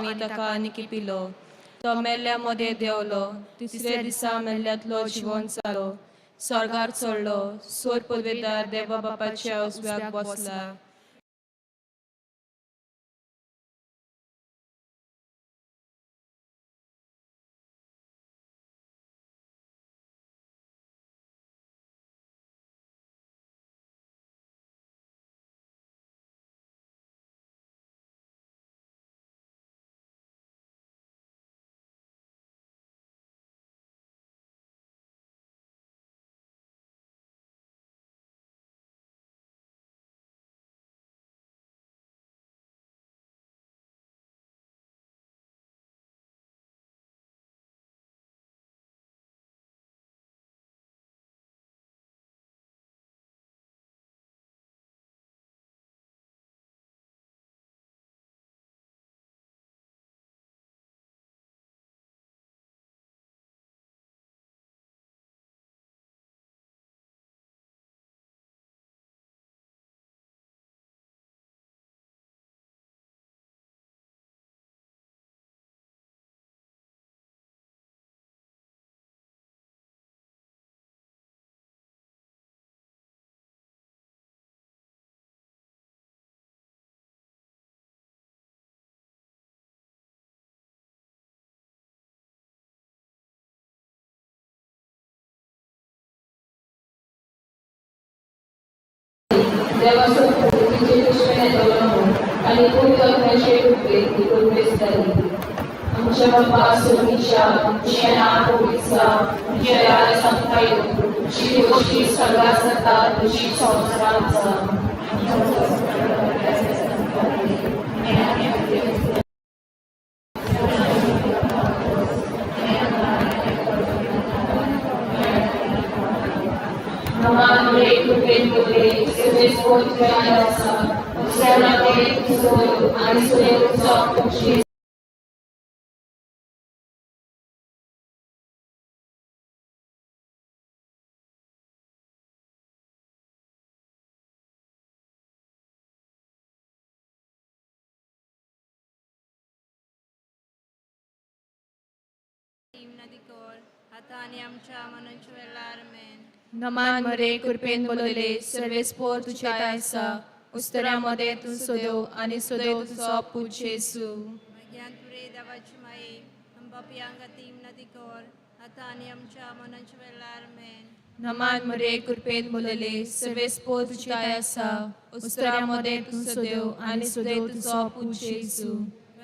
आम्ही ताका आनी पिलो तो मेल्ल्या मध्ये देवलो तिसऱ्या दिसा मेल्ल्यातलो जिवंत जालो स्वर्गार चडलो सोर पदवेदार देवा बापाच्या उजव्याक बसला देवासोबत तिचे कृष्ण आणि पूर्वकर्माचे रूपे झाली आमच्या बाप्पा सोनीच्या तुझ्या नाव होईचा तुझ्या याला संपायो तुझी गोष्टी सगळा सत्ता तुझी संसाराचा Namane kupendole seveskotyayasa Usanate kusoyo anisuyo kusokushi आता आणि आमच्या मनांच्या वेळार आमेन नमान मरे कृपेन बोलले सर्वे स्पोर तुझे आयसा उस्तरामध्ये तू सोदेव आणि सोदेव तुझो पूज येसू ज्ञान तुरे देवाची माये हम बापियांगा तीम नदी कोर आता आणि आमच्या मनांच्या वेळार आमेन नमान मरे कृपेन बोलले सर्वे स्पोर तुझे आयसा उस्तरामध्ये तू सोदेव आणि सोदेव तुझो पूज येसू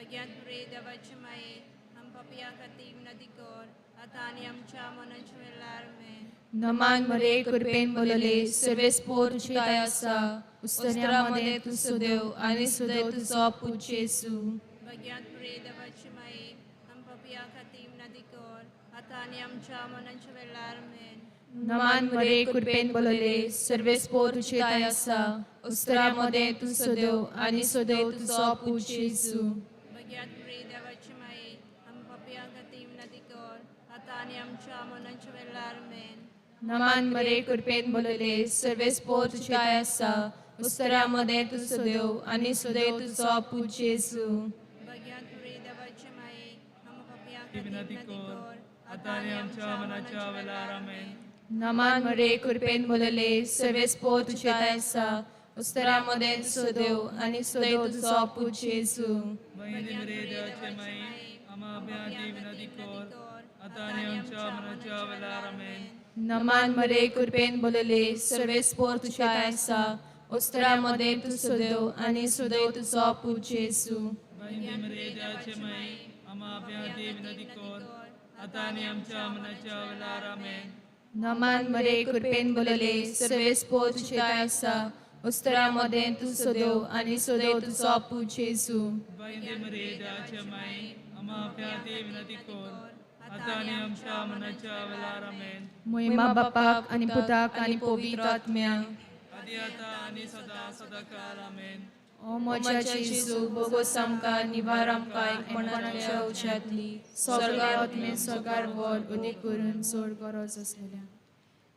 ज्ञान तुरे देवाची माये हम बापियांगा तीम नदी कोर आता आणि आमच्या मनांच्या वेळार आमेन नमान मरे कृपेन बोलले सर्वे स्पोर तुझे आयसा उस्तरामध्ये तू सोदेव आणि सोदेव तुझो पूज येसू ज्ञान तुरे देवाची माये हम बापियांगा तीम नदी कोर आता आणि आमच्या मनांच्या वेळार आमेन नमान मरे कृपेन बोलले सर्वे स्पोर तुझे आयसा उस्तरामध्ये तू सोदेव आणि सोदेव तुझो पूज येसू ज्ञान तुरे देवाची माये हम बापियांगा तीम नदी कोर आता आणि आमच्या मनांच्या वेळार आमेन नमान मरे कृपेन बोलले सर्वे स्पोर तुझे आयसा उस्तरामध्ये तू सोदेव आणि सोदेव तुझो पूज येसू ज्ञान तुरे देवाची माये हम बापियांगा तीम नदी कोर आता आणि आमच्या मनांच्या वेळार आमेन नमान मरे कृपेन बोलले सर्वे स्पोर तुझे आयसा उस्तरामध्ये तू सोदेव आणि सोदेव तुझो पूज येसू बहिणी मरे देवाचे माई आम्हा अभ्याती विनती कोर आता आणि आमच्या मनाच्या वेळार आमेन नमान मरे कृपेन बोलले सर्वे स्पोर तुझे आयसा उस्तरामध्ये तू सोदेव आणि सोदेव तुझो पूज येसू बहिणी मरे देवाचे माई आम्हा अभ्याती विनती कोर आता आणि आमच्या मनाच्या वेळार आमेन नमान मरे कृपेन बोलले सर्वे स्पोर तुझे आयसा उस्तरामध्ये तू सोदेव आणि सोदेव तुझो पूज येसू बहिणी मरे देवाचे माई आम्हा अभ्याती विनती कोर आता आणि आमच्या मनाच्या वेळार आमेन महिमा बापाक आणि पुताक आणि पवित्र आत्म्याक आदी आता आणि सदा सदा काल आमेन ओ मोच्या जेजू बोगोस आमकां निवार आमकां एकपणाच्या उज्यांतली स्वर्गांत मे स्वर्गार वड उदीक करून सोड गरज आसलेल्या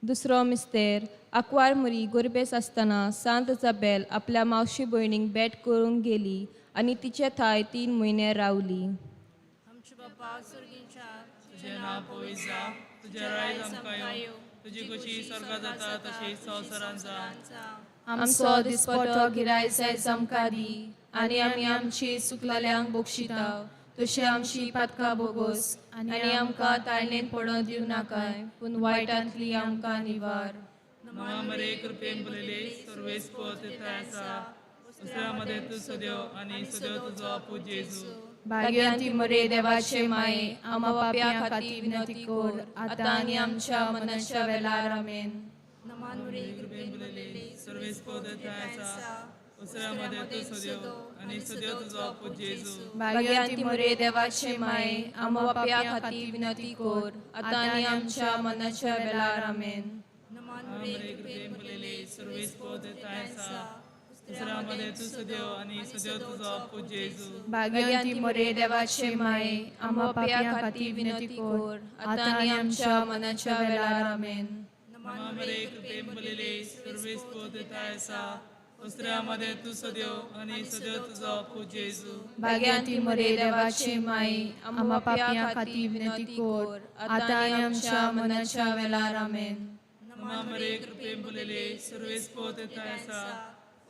दुसरो मिस्तेर आकवार मुरी गोरबेस आसतना सांत इसाबेल आपल्या मावशी भयणीक भेट करूंक गेली आणि तिचे थंय 3 म्हयने रावली. आमचे बापा सुर्गींच्या तुझें नांव पवित्र जा, तुझें रायज आमकां येवं, तुजी कशी स्वर्गात जाता तशी संवसारांत जावं. आमचो दिसपटो गिरायज आयज आमकां दी, आनी आमी आमची चुकलेल्यांक बक्षिताव, तशी आमची पातकां बोगोस, आनी आमकां ताळणेन पडोवन दिवं नाकाय, पूण वायटांतली आमकां निवार. नवा मरे कृपेन भरलेले सर्वेस पवित्र आसा, उस्रामध्ये तूं सदैव आनी सदैव तुजो आपूत जेजू. भाग्यवंती मरे देवाचे माये, आम्हा पाप्यां खातीर विनंती कर, आतां आनी आमच्या मनाच्या वेळार आमेन. नमान मुरे कृपेन भरलेले सर्वेस पवित्र आसा, उस्रामध्ये तूं सदैव आनी सदैव तुजो आपूत जेजू. भाग्यवंती मरे देवाचे माये, आम्हा पाप्यां खातीर विनंती कर, आतां आनी आमच्या मनाच्या वेळार आमेन. नमान मरे कृपेन भरलेले सर्वेस पवित्र आसा, उस्रामध्ये तूं सदैव आनी सदैव तुजो आपूत जेजू. भाग्यवंती मरे देवाचे माये, आम्हा पाप्यां खातीर विनंती कर, आतां आनी आमच्या मनाच्या वेळार आमेन. नवा मरे कृपेन भरलेले सर्वेस पवित्र आसा, उस्रामध्ये तूं सदैव आनी सदैव तुजो आपूत जेजू. भाग्यवंती मरे देवाचे माये, आम्हा पाप्यां खातीर विनंती कर, आतां आनी आमच्या मनाच्या वेळार आमेन. नवा मरे कृपेन भरलेले सर्वेस पवित्र आसा,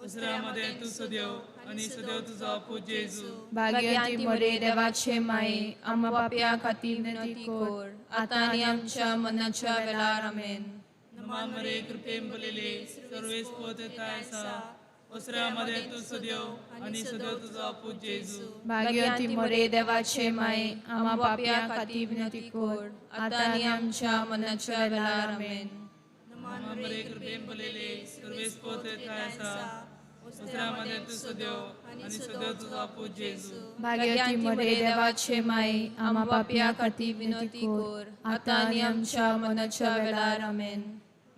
उस्रामध्ये तूं सदैव आनी सदैव तुजो आपूत जेजू. भाग्यवंती मरे देवाचे माये, आम्हा पाप्यां खातीर विनंती कर, आतां आनी आमच्या मनाच्या वेळार आमेन. नवा मरे कृपेन भरलेले सर्वेस पवित्र आसा, उस्रामध्ये तूं सदैव आनी सदैव तुजो आपूत जेजू. भाग्यवंती मरे देवाचे माये, आम्हा पाप्यां खातीर विनंती कर, आतां आनी आमच्या मनाच्या वेळार आमेन. नवा मरे कृपेन भरलेले सर्वेस पवित्र आसा, उस्रामध्ये तूं सदैव आनी सदैव तुजो आपूत जेजू. भाग्यवंती मरे देवाचे माये, आम्हा पाप्यां खातीर विनंती कर, आतां आनी आमच्या मनाच्या वेळार आमेन.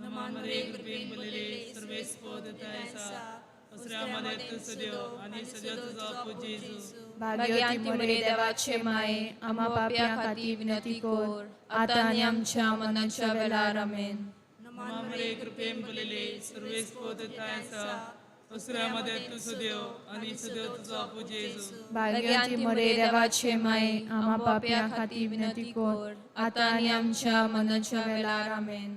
नवा मरे कृपेन भरलेले सर्वेस पवित्र आसा, उस्रामध्ये तूं सदैव आनी सदैव तुजो आपूत जेजू. भाग्यवंती मरे देवाचे माये, आम्हा पाप्यां खातीर विनंती कर, आतां आनी आमच्या मनाच्या वेळार आमेन. नवा मरे कृपेन भरलेले सर्वेस पवित्र आसा, उस्रामध्ये तूं सदैव आनी सदैव तुजो आपूत जेजू. भाग्यवंती मरे देवाचे माये, आम्हा पाप्यां खातीर विनंती कर, आतां आनी आमच्या मनाच्या वेळार आमेन.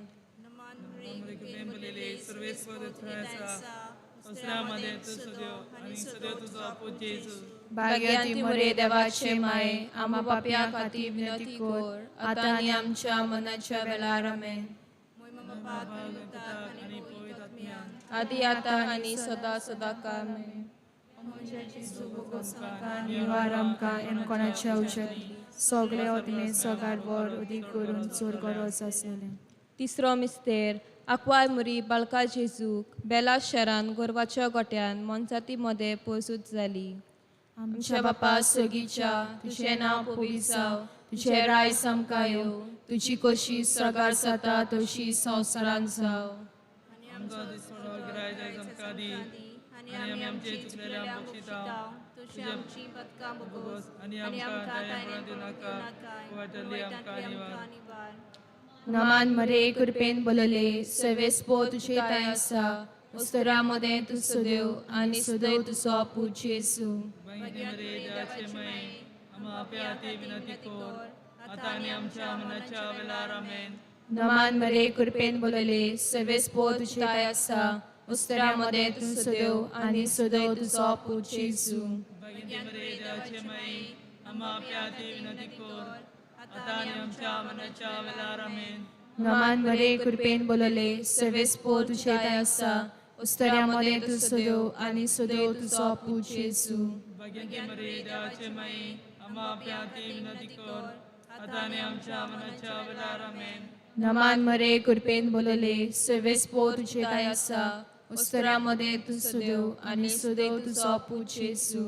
नमान मुरे मरे कृपेन भरलेले सर्वेस पवित्र आसा, उस्रामध्ये तूं सदैव आनी सदैव तुजो आपूत जेजू. भाग्यवंती मरे देवाचे माये, आम्हा पाप्यां खातीर विनंती कर, आतां आनी आमच्या मनाच्या वेळार आमेन. आनी पवित्र आत्म्यान आदी आतां आनी सदा सदा कामेन. निवार आमकां एमकोणाच्या औषधी, सगळे ओतमे सगार वर उदीक करून चोर गरज आसलें. तिसरो मिस्तेर आक्वाय मुरी बाळका जेजूक बेला शारान गोरवाच्या गोट्यान मोनजाती मध्ये पोसूत जाली. आमच्या बापा सगीच्या, तुझें नांव पवित्र जावं, तुझें रायज आमकां येवं, तुजी कशी स्वर्गार जाता तशी संवसारांत जावं. आमकां दिसपडो गिरायज आयज आमकां दी, आनी आमी आमचे चुकलेल्यांक बक्षिताव, तुझी आमची पदकां बोगोस, आनी आमकां ताळेपणां दिवं नाका, वायटांतली आमकां निवार. नमान मरे कृपेन बोलले सवेस पो तुझे ताय आसा, उस्तरामध्ये तू सदैव आनी सदैव तुजो आपूत जेजू. भाग्यवंती मरे देवाचे माये, आम्हा आपल्या हाती विनंती कर, आतां आनी आमच्या मनाच्या वेळार आमेन. नमान मरे कृपेन बोलले सवेस पो तुझे ताय आसा, उस्तरामध्ये तू सदैव आनी सदैव तुजो आपूत जेजू. भाग्यवंती मरे देवाचे माये, आम्हा आपल्या हाती विनंती कर, आतां आनी आमच्या मनाच्या वेळार आमेन. नमान मरे कृपेन बोलले सवेस पो तुझे ताय आसा, उस्तरामध्ये तू सदैव आनी सदैव तुजो आपूत जेजू. भाग्यवंती मरे देवाचे माये, आम्हा आपल्या हाती विनंती कर, आतां आनी आमच्या मनाच्या वेळार आमेन. नमान मरे कृपेन बोलले सवेस पो तुझे ताय आसा, उस्तरामध्ये तू सदैव आनी सदैव तुजो आपूत जेजू.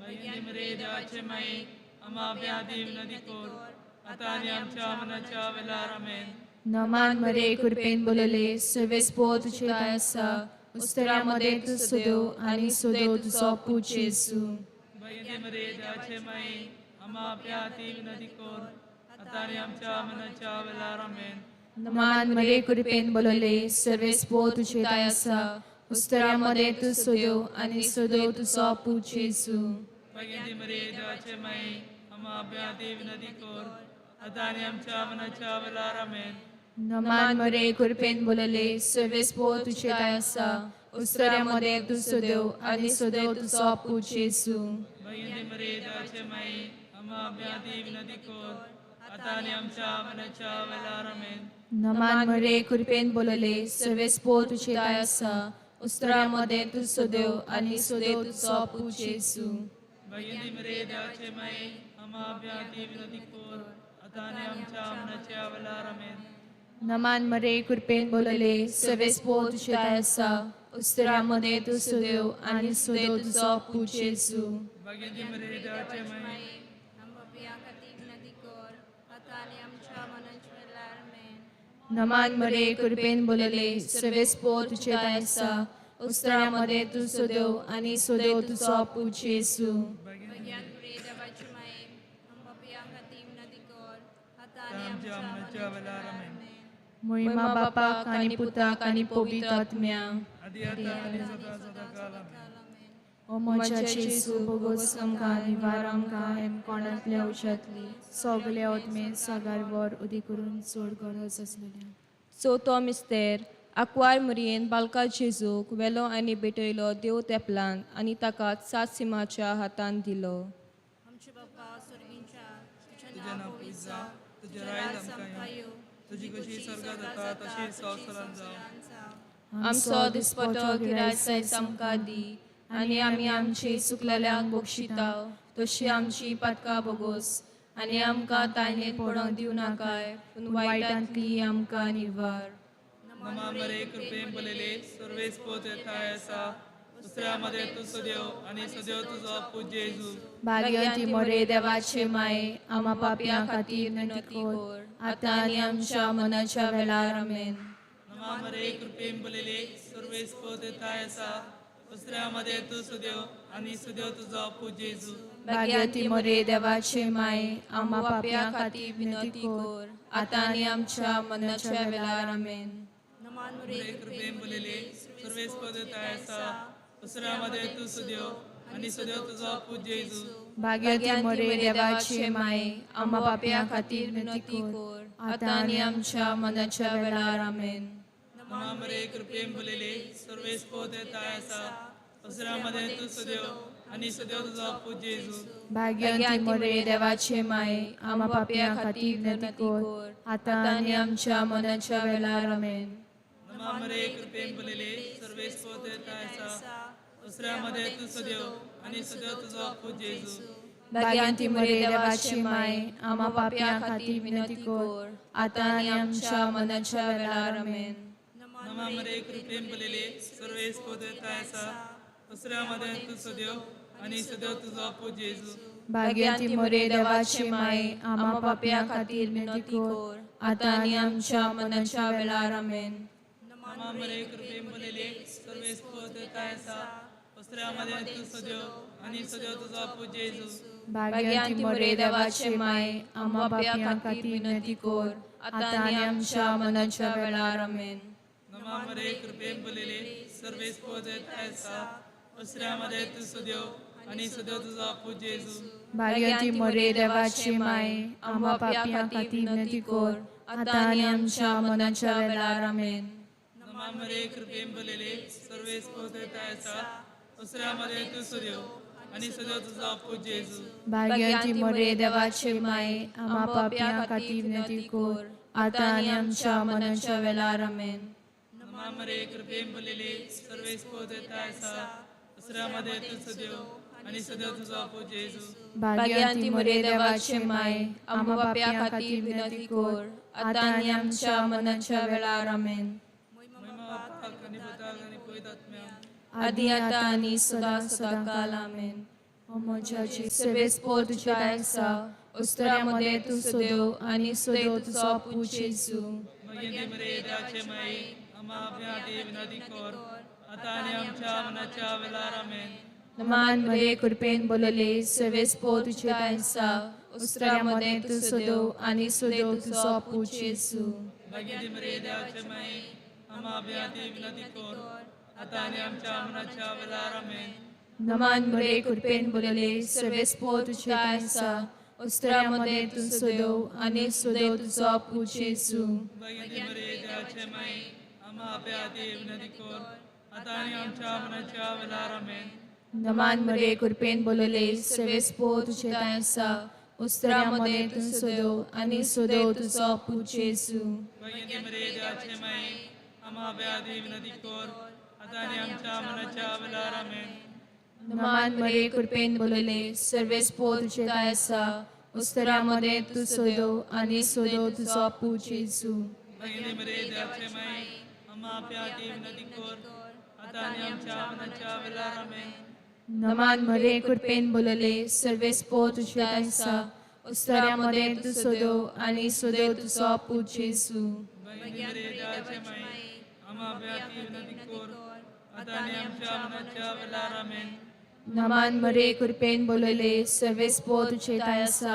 भाग्यवंती मरे देवाचे माये, आम्हा आपल्या हाती विनंती कर, आतां आनी आमच्या मनाच्या वेळार आमेन. नमान मरे कृपेन बोलले सवेस पो तुझे ताय आसा, उस्तरामध्ये तू सदैव आनी सदैव तुजो आपूत जेजू. भाग्यवंती मरे देवाचे माये, आम्हा आपल्या हाती विनंती कर, आतां आनी आमच्या मनाच्या वेळार आमेन. नमान मरे कृपेन बोलले सवेस पो तुझे ताय आसा, उस्तरामध्ये तू सदैव आनी सदैव तुजो आपूत जेजू. भगिनी मरे देवाचे माई आम्हा अभ्याती विनंती कर आता आणि आमच्या मनाच्या वेळार आमेन नमान मरे कृपेन बोलले सर्वेस पो तुझे काय असा उस्तऱ्यामध्ये तू सदैव आणि सदैव तुझा पूज येसू भगिनी मरे देवाचे माई आम्हा अभ्याती विनंती कर आता आणि आमच्या मनाच्या वेळार आमेन नमान मरे कृपेन बोलले सर्वेस पो तुझे काय असा उस्तऱ्यामध्ये तू सदैव आणि सदैव तुझा पूज येसू भगिनी मरे देवाचे माई आम्हा अभ्याती विनंती कर आता आणि आमच्या मनाच्या वेळार आमेन नमान मरे कृपेन बोलले सर्वेस पो तुझे काय असा उस्तऱ्यामध्ये तू सदैव आणि सदैव तुझा पूज येसू भगिनी मरे देवाचे माई नमान मरे कृपेन बोलले सर्वेस पो तुझे काय असा उस्तऱ्यामध्ये तू सदैव आणि सदैव तुझा पूज येसू आमच्या मनाच्या वेळार आमेन महिमा बापा आणि पुता आणि पवित्र आत्म्या आदि आता आणि सदा सदा काल आमेन O mochaचे सुभोगो समका निवार आमका एम कोणातल्या औषधातली सगल्या ओतमे सागारवर उदी करून सोड गरज असलेल्या चवथो मिस्तेर आक्वार मरयेन बालका जेजूक वेलो आनी बेटयलो देव तेपलान आनी ताका 7 सिमाच्या हातान दिलो आमचे बाप्पा स्वर्गींच्या तुझे तुझे नाव पूज जा तुझे राय आमकां येवं तुझी कशी स्वर्गात जाता तशी संवसारांत जावं आमचो दिसपटो गिरायसाय आमकां दी आनी आमी आमची चुकलेल्यांक बक्षिताव तशी आमची पातकां बोगोस आनी आमकां तायनेत पडोंक दिवं नाकाय पूण वायटांतली आमकां निवार नमा मरे कृपेन बोलेले सर्वेस पोत येताय आसा दुसऱ्यामध्ये तू सदैव आणि सदैव तुझो पूज्य येजू भाग्यवंती मोरे देवाचे माये आम्हा पापयां खातीर विनंती कर आतां आनी आमच्या मनाच्या वेळार आमेन नमा मरे कृपेन बोलेले सर्वेस पोत येताय आसा दुसऱ्यामध्ये तू सदैव आणि सदैव तुझो पूज्य येजू भाग्यवंती मोरे देवाचे माये आम्हा पापयां खातीर विनंती कर आतां आनी आमच्या मनाच्या वेळार आमेन नमान मरे कृपेन बोलेले सर्वेस पोत येताय आसा दुसऱ्यामध्ये तू सदैव आणि सदैव तुझो पूज्य येजू भाग्यवंती मोरे देवाचे माये आम्हा पापयां खातीर विनंती कर आतां आनी आमच्या मनाच्या वेळार आमेन नमा मरे कृपेन बोलेले सर्वेस पोत येताय आसा दुसऱ्यामध्ये तू सदैव आणि सदैव तुझो पूज्य येजू भाग्यवंती मोरे देवाचे माये आम्हा पापयां खातीर विनंती कर आतां आनी आमच्या मनाच्या वेळार आमेन नमा मरे कृपेन बोलेले सर्वेस पोत येताय आसा दुसऱ्यामध्ये तू सदैव आणि सदैव तुझो पूज्य येजू भाग्यवंती मोरे देवाचे माये आम्हा पापयां खातीर विनंती कर आतां आनी आमच्या मनाच्या वेळार आमेन नमा मरे कृपेन बोलेले सर्वेस पोत येताय आसा दुसऱ्यामध्ये तू सदैव आणि सदैव तुझो पूज्य येजू भाग्यवंती मोरे देवाचे माये आम्हा पापयां खातीर विनंती कर आतां आनी आमच्या मनाच्या वेळार आमेन नमा मरे कृपेन बोलेले सर्वेस पोत येताय आसा दुसऱ्यामध्ये तू सदैव आणि सदैव तुझो पूज्य येजू भाग्यवंती मोरे देवाचे माये आम्हा पापयां खातीर विनंती कर आतां आनी आमच्या मनाच्या वेळार आमेन नमा मरे कृपेन बोलेले सर्वेस पोत येताय आसा दुसऱ्यामध्ये तू सदैव आणि सदैव तुझो पूज्य येजू भाग्यवंती मोरे देवाचे माये आम्हा पापयां खातीर विनंती कर आतां आनी आमच्या मनाच्या वेळार आमेन नमा मरे कृपेन बोलेले सर्वेस पोत येताय आसा दुसऱ्यामध्ये तू सदैव आणि सदैव तुझो पूज्य येजू भाग्यवंती मोरे देवाचे माये आम्हा पापयां खातीर विनंती कर आतां आनी आमच्या मनाच्या वेळार आमेन नमा मरे कृपेन बोलेले सर्वेस पोत येताय आसा दुसऱ्यामध्ये तू सदैव आणि सदैव तुझो पूज्य येजू भाग्यवंती मोरे देवाचे माये आम्हा पापयां खातीर विनंती कर आतां आनी आमच्या मनाच्या वेळार आमेन महिमा बापाक आणि पुताक आणि पवित्र आत्म्याक आदी आतां आनी सदा सदा काल आमेन ओ मोजाची सर्वेस पोर तुझ्या आसा उस्तऱ्यामध्ये तू सदैव आणि सदैव तुझो पूज येसू भगिनी मरे देवाचे माई आम्हा अभ्याती विनंती कर आता आणि आमच्या मनाच्या वेळार आमेन नमान मरे कृपेन बोलले सर्वेस पोर तुझ्या आसा उस्तऱ्यामध्ये तू सदैव आणि सदैव तुझो पूज येसू भगिनी मरे देवाचे माई आम्हा अभ्याती विनंती कर आता आणि आमच्या मनाच्या वेळार आमेन Naman muri kurpen bulale, Sarves po तुझे तायसा, उस्त्र्यामध्ये तू सुदेव आणि सुदेव तुझा पूज येसू. बघितले मरे देवाचे माई आम्हा आपल्या विनंती कर आता आणि आमच्या मनाच्या वेळेला आमेन. नमान मरे कुरपेन बोलले सर्वेस पो तुझे तायसा उस्त्र्यामध्ये तू सुदेव आणि सुदेव तुझा पूज येसू. बघितले मरे देवाचे माई आम्हा आपल्या विनंती कर आता आणि आमच्या मनाच्या वेळेला आमेन. नमान मरे कुरपेन बोलले सर्वेस पो तुझे तायसा उस्त्र्यामध्ये तू सुदेव आणि सुदेव तुझा पूज येसू. बघितले मरे देवाचे माई आम्हा आपल्या विनंती कर आता आणि आमच्या मनाच्या वेळेला आमेन. नमान मरे कुरपेन बोलले सर्वेस पो तुझे तायसा उस्त्र्यामध्ये तू सुदेव आणि सुदेव तुझा पूज येसू. बघितले मरे देवाचे माई आम्हा आपल्या विनंती कर आता आणि आमच्या मनाच्या वेळेला आमेन. नमान मरे कुरपेन बोलले सर्वेस पो तुझे तायसा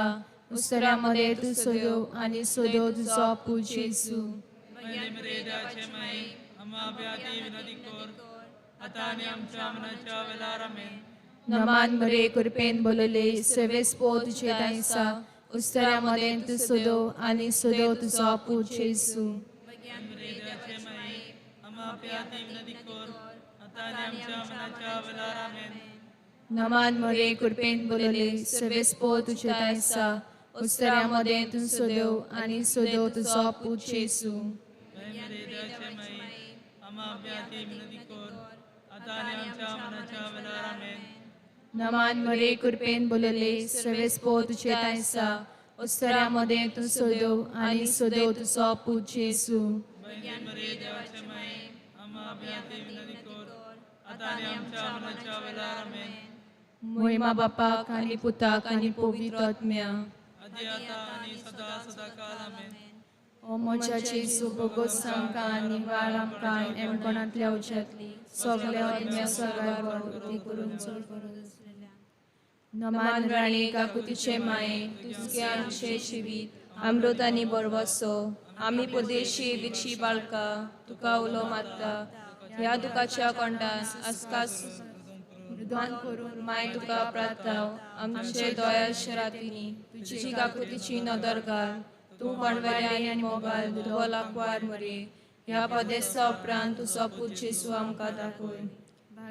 उस्त्र्यामध्ये तू सुदेव आणि सुदेव तुझा पूज येसू. बघितले मरे देवाचे माई आम्हा आपल्या विनंती कर आता आणि आमच्या मनाच्या वेळेला आमेन. नमान मरे कुरपेन बोलले सर्वेस पो तुझे तायसा उस्त्र्यामध्ये तू सुदेव आणि सुदेव तुझा पूज येसू. मरे देवाचे माई आम्हा आपल्या विनंती कर आता आणि आमच्या मनाच्या वेळेला आमेन. नमान मरे कुरपेन बोलले सर्वेस पो तुझे तायसा उस्त्र्यामध्ये तू सुदेव आणि सुदेव तुझा पूज येसू. मरे देवाचे माई आम्हा आपल्या विनंती कर आता आणि आमच्या मनाच्या वेळेला आमेन. नमान मरे कुरपेन बोलले सर्वेस पो तुझे तायसा उस्त्र्यामध्ये तू सुदेव आणि सुदेव तुझा पूज येसू. मरे देवाचे माई आम्हा आपल्या विनंती कर आता आणि आमच्या मनाच्या वेळेला आमेन. महिमा बापाक आणि पुताक आणि पवित्र आत्म्या आधी आता आणि सदा सदा काळ आमेन. ओ मोचाची सुबगो सांका आणि वाराम काय एम कोणातल्या उच्चातली सगळ्या आत्म्या सगळ्यावर उदी करून चल करत असलेल्या. नमान राणी काकुतीचे माये तुझे आमचे शिवीत अमृत आणि बरवसो आम्ही पदेशी विक्षी बाळका तुका उलो मारता ह्या दुखाच्या कोंडास आसकास मृदान करून माय तुका प्रार्थाव आमचे दोयाश रातीनी तुझी काकुतीची नदर घाल तू कणवेले आणि मोगाल दुधोलाकवार मरे ह्या पदेसा उपरांत तुझो पूज येसू आमकां दाखोय.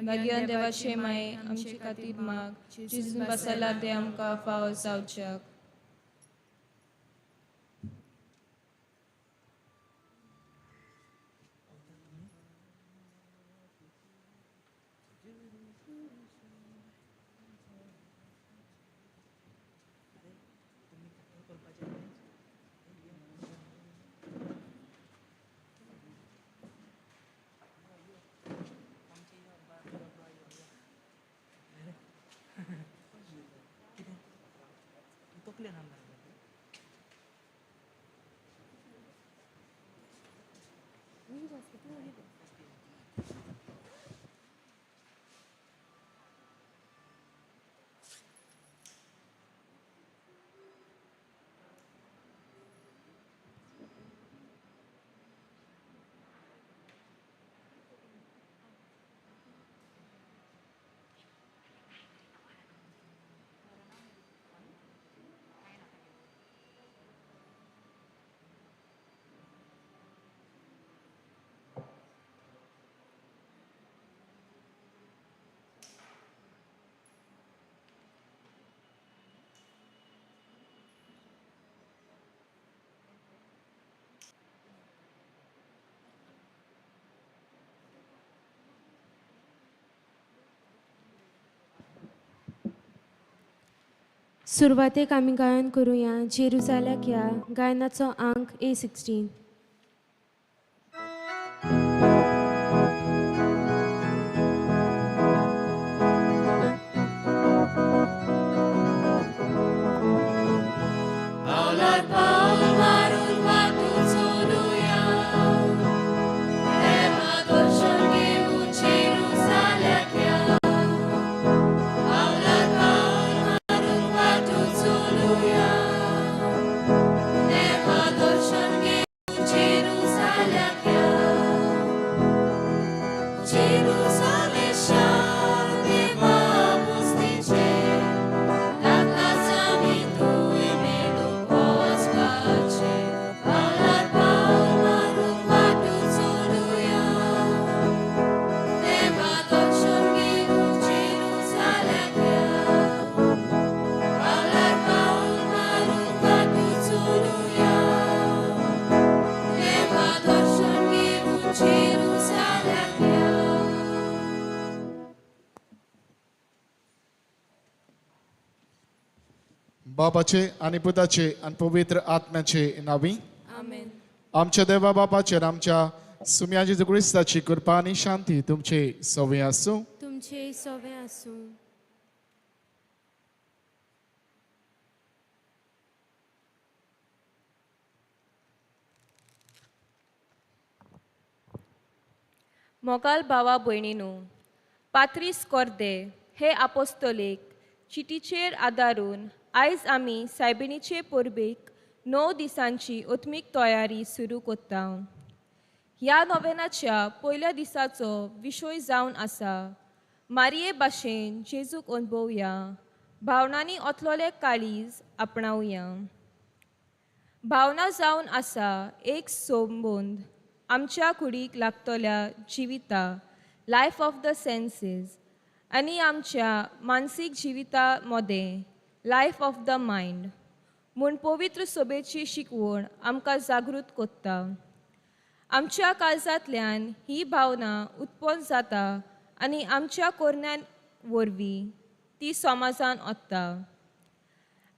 भाग्यवान देवाचे माये आमचे खातीर माग जिजून बसला ते आमकां फावो जावच्याक. सुरवातेक आमी गायन करुया जेरुसाल्याक ह्या गायनाचो अंक A16. Jerusalem, बापाचे आणि पुताचे आणि पवित्र आत्म्याचे नावी आमेन. आमच्या देवा बापाचे आणि आमच्या सुम्या जेजू ख्रिस्ताची कृपा आणि शांती तुमचे सवय असो. तुमचे सवे आसूं. मोगाल भावा भयणीनो, पात्रीस कोर्दे हे आपोस्तोलीक चिटीचेर आदारून आयज आमी सायबिणीचे परबेक 9 दिसांची ओत्मीक तयारी सुरू कोत्ता. ह्या नोवेनाच्या पयल्या दिसाचो विशय जावन आसा मारये भाशेन जेजूक अनुभवया, भावनांनी ओतलोले काळीज आपणावया. भावना जावन आसा एक संबंद आमच्या कुडीक लागतल्या जिविता, लायफ ऑफ द सेन्सीस, आनी आमच्या मानसीक जिविता मदें लायफ ऑफ द मायंड म्हूण पवित्र सभेची शिकवण आमकां जागृत कोत्ता. आमच्या काळजांतल्यान ही भावना उत्पन्न जाता आनी आमच्या कोरण्यां वरवीं ती समाजान ओत्ता.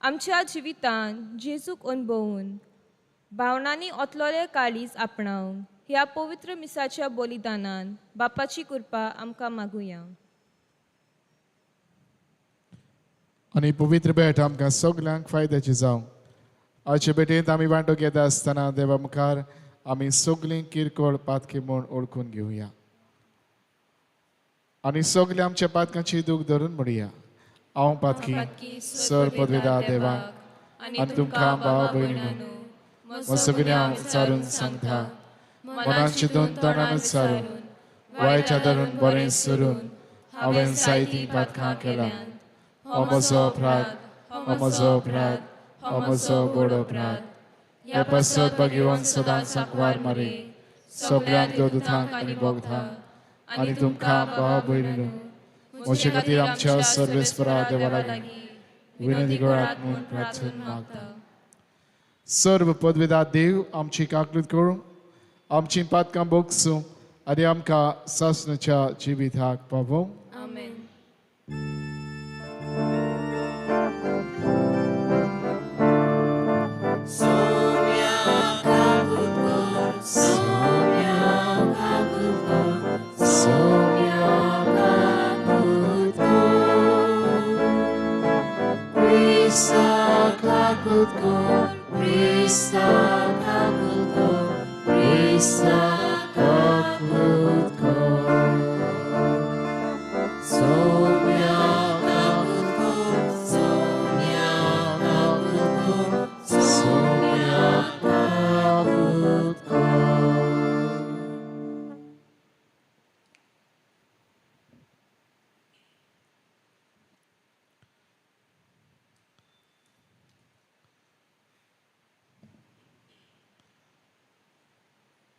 आमच्या जिवितांत जेजूक अनुभवून भावनांनी ओतलोले काळीज आपणावंक ह्या पवित्र मिसाच्या बलिदानान बापाची कृपा आमकां मागुया. आणि पवित्र भेट आमकां सगल्यांक फायद्याची जावं. आजचे भेटेंत आमी वांटो घेता आसतना देवा मुखार आमी सगलीं किरकोळ पातकी म्हूण ओळखून घेवया आनी सगल्या आमच्या पातकांची दूख धरून म्हणुया. हांव पातकी सर पदवेदार देवाक आनी तुमकां भाव भयणीनो म्हज्या सगळ्यांक उचारून सांगता, मनान चिंतून तोंडान उच्चारून वायट धरून बरें सरून हांवें जायतीं पातकां केल्यां. हो म्हजो अपराध, हो म्हजो अपराध, हो म्हजो व्हड अपराध. हे पसत घेवन सदांच सांकवार मारे सगळ्यांक दोतोरांक आनी भोगतांक आनी तुमकां भाव भयणीनो म्हजे खातीर आमच्या सर्वेस्परा देवा लागीं विनंती करात म्हूण प्रार्थना मागता. सर्व पदवेदार देव आमची काकूत करूं, आमची पातकां भोगसूं आनी आमकां सासणाच्या जिविताक पावों. आमेन.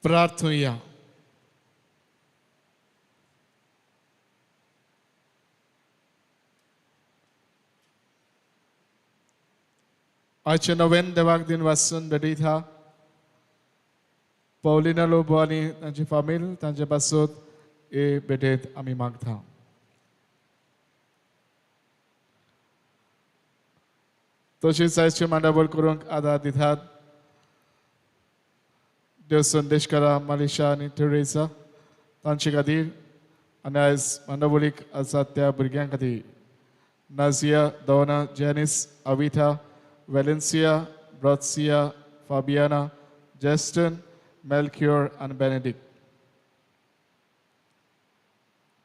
प्रार्थना. आजचे नवेन देवाक दिन वाचून भेटयता पौलिना लोबो आनी तांची फामील तांचे पासून हे भेटेत आमी मागता. तशेंच आयजचे मांडावळ करूंक आदार दितात देव संदेशकारा मालिशा आनी थेरेसा तांचे खातीर आनी आयज मांडावळीक आसात त्या भुरग्यां खातीर नाझिया, दोना, जॅनिस, अविथा, वेलेन्सिया, ब्रॉत्सिया, फाबियाना, जेस्टन, मेलक्युअर आनी बेनेडिक्ट.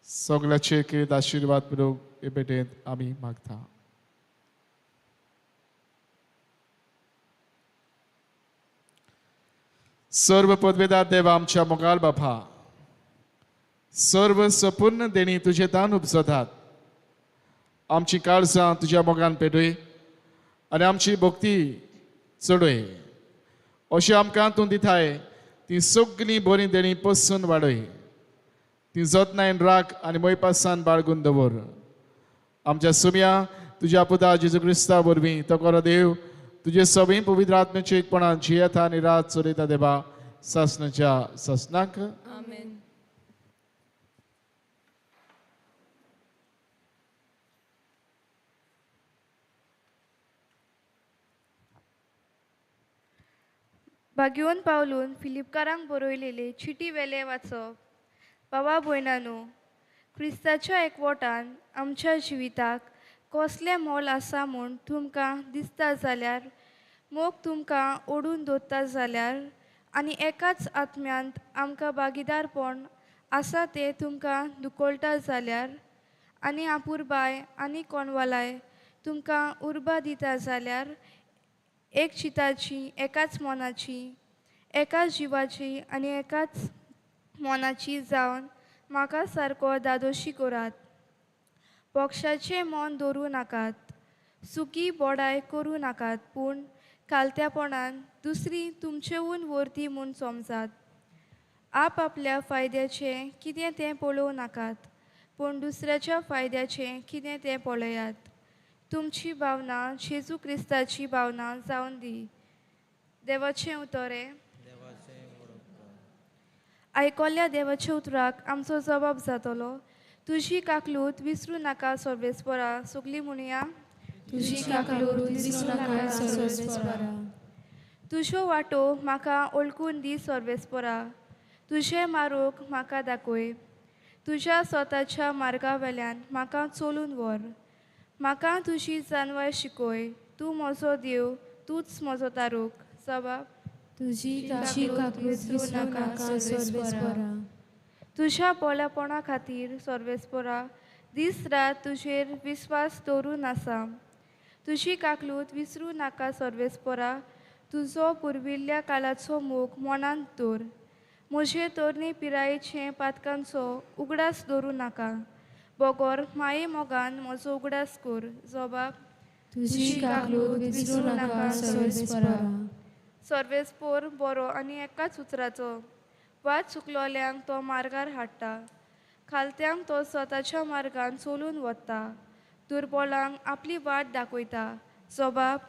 सगळ्याचे कित आशिर्वाद पुरोवंक हे भेटेंत आमी मागता. सर्व पदवेदार देवा आमच्या मोगाल बापा, सर्व संपूर्ण देणी तुझे दान उपजतात. आमची काळजां तुज्या मोगान पेटय आनी आमची भक्ती चडय. अशें आमकां तूं दिताय ती सगळीं बरीं देणी पसून वाडय. ती जतनायेन राख आनी मोयपासान बाळगून दवर. आमच्या सुम्या तुज्या पुता जेजू क्रिस्ता वरवीं तो खरो देव तुजे सगळीं पवित्र आत्म्याचे एकपणान जियेता आनी रात चलयता देवा सासणाच्या सासणाक. आमेन. भाग्योन पावलून फिलिपकारांक बरयलेले चिटी वेले वाचप. भावा भयणांनो, क्रिस्ताच्या एकवटान आमच्या जिविताक कसलें मोल आसा म्हूण तुमकां दिसता जाल्यार, मोग तुमकां ओडून दवरता जाल्यार, आनी एकाच आत्म्यांत आमकां भागीदारपण आसा तें तुमकां दुखोळटा जाल्यार, आनी आपुरबाय आनी कोणवालाय तुमकां उर्बा दिता जाल्यार, एक चिताची, एकाच मोनाची, एकाच जिवाची आनी एकाच मोनाची जावन म्हाका सारको दादोशी करात. पक्षाचें मन दवरूं नाकात, सुकी बोडाय करूं नाकात, पूण कालत्यापणान दुसरी तुमचेहून वर्ती म्हूण समजात. आपल्या फायद्याचें कितें तें पळोवं नाकात, पूण दुसऱ्याच्या फायद्याचें कितें तें पळयात. तुमची भावना जेजू क्रिस्ताची भावना जावन दी. देवाचें उतोरें. आयकोल्ल्या देवाच्या उतराक आमचो जबाब जातलो. तुजी काकलूत विसरूं नाका सर्वेस्परा. सगलीं म्हणुया. तुजी काकलूत विसरूं नाका सर्वेस्परा. तुज्यो वाटो म्हाका ओळखून दी सर्वेस्परा. तुजे मारूक म्हाका दाखय. तुज्या स्वताच्या मार्गा वेल्यान म्हाका चलून व्हर. म्हाका तुजी जानवाय शिकय. तूं म्हजो देव, तूंच म्हजो तारूक. जबाब. तुजी काकलूत विसरूं नाका सर्वेस्परा. तुज्या बोलापणा खातीर सर्वेस्परा दीस रात तुजेर विस्वास दवरून आसा. तुजी काकलूत विसरूं नाका सर्वेस्परा. तुजो पुर्विल्ल्या काळाचो मोग मनांत दवर. म्हजे तरणे पिरायेचे पातकांचो उगडास दवरूं नाका. बोगोर माये मोगान म्हजो उगडास कर. जबाब. तुजी काकलूत विसरूं नाका सर्वेस्परा. सर्वेस्पोर बरो आनी एकाच उतराचो. वाट चुकलोल्यांक तो मार्गार हाडटा. खालत्यांक तो स्वताच्या मार्गान चलून वता. दुर्बलांक आपली वाट दाखयता. जबाब.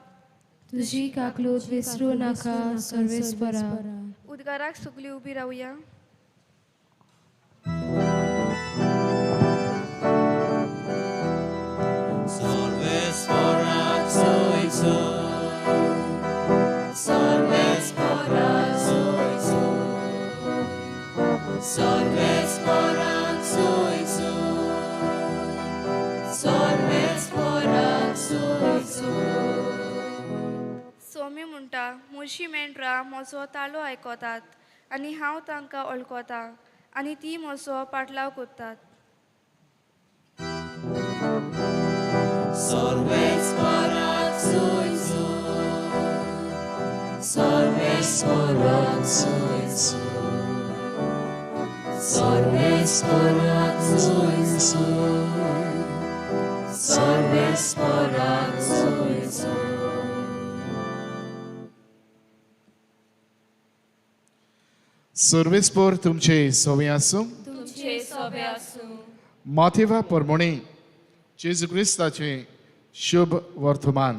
तुजी काकलूत विसरूं नाका सर्वेस्परा. उद्गाराक सगळीं उबी रावया. सोमी म्हणटा, म्हजी मेंढरां म्हजो ताळो आयकतात आनी हांव तांकां वळखतां आनी ती म्हजो पाटलाव करतात. सर्वेस्पोर तुमचे सोवे आसूं. तुमचे सोबे आसूं. माथेवा परमणे जेजू क्रिस्ताचे शुभ वर्तमान.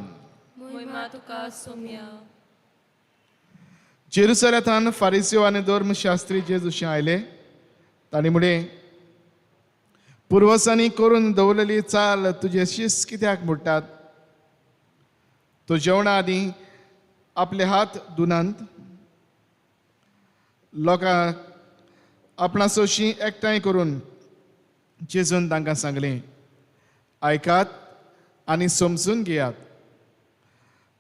महिमा तुका सोम्या. जेरुसलेतान फारिसियो आनी धर्मशास्त्री जेजूशी आयले. तांणी म्हळें, पुर्वसांनी करून दवरलेली चाल तुजे शिस कित्याक म्हणटात? तो जेवणा आदी आपले हात धुनांत लोकांक आपणासोशी एकठांय करून जेजून तांकां सांगलें, आयकात आनी समजून घेयात.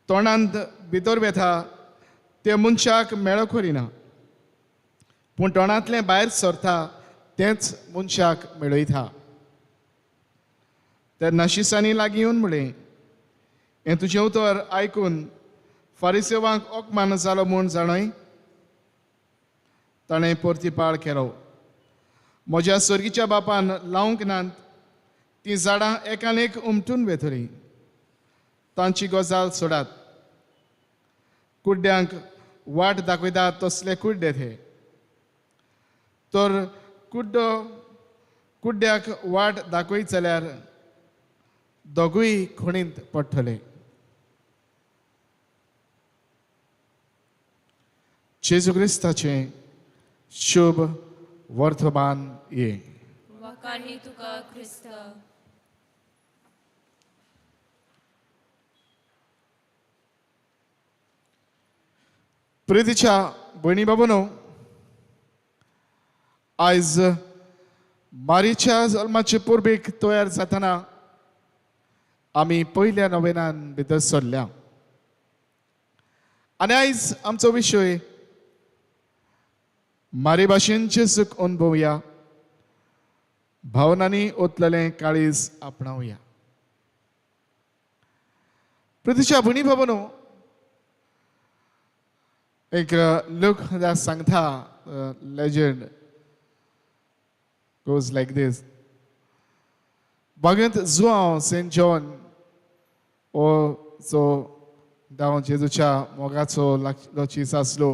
तोंडांत भितर वेता ते मनशाक मेळो करिना, पूण तोंडांतलें भायर सरता तेंच मनशाक मेळयता. तेन्ना शिसांनी लागीं येवन म्हळें, हें तुजें उतर आयकून फारिसेवांक ओकमान जालो म्हूण जाणय. ताणें परतीपाळ केलो, म्हज्या सर्गीच्या बापान लावंक नात तीं झाडां एकान एक उमटून वेतली. तांची गजाल सोडात. कुड्ड्यांक वाट दाखयतात तसले कुड्डे ते. तर कुड्ड्याक वाट दाखयत जाल्यार दोगूय खणींत पडटले. जेजू क्रिस्ताचें शुभ वर्तमान ये. वखाणी तुका ख्रिस्त. प्रितीच्या भयणी बाबूनो, आयज मारीच्या जल्माचे पुर्बेक तयार जाताना आमी पयल्या नोवेनान भितर सरल्या. आनी आयज आमचो विशय मारी भाशेनचे सुख अनुभवया, भावनांनी ओतलेलें काळीज आपणावया. प्रितीच्या भयणी बाबूनो, एक लोक सांगता, legend goes like this. Bhagant João Saint John o zo dawn Jezuच्या मोगाचो लोचीस आसलो,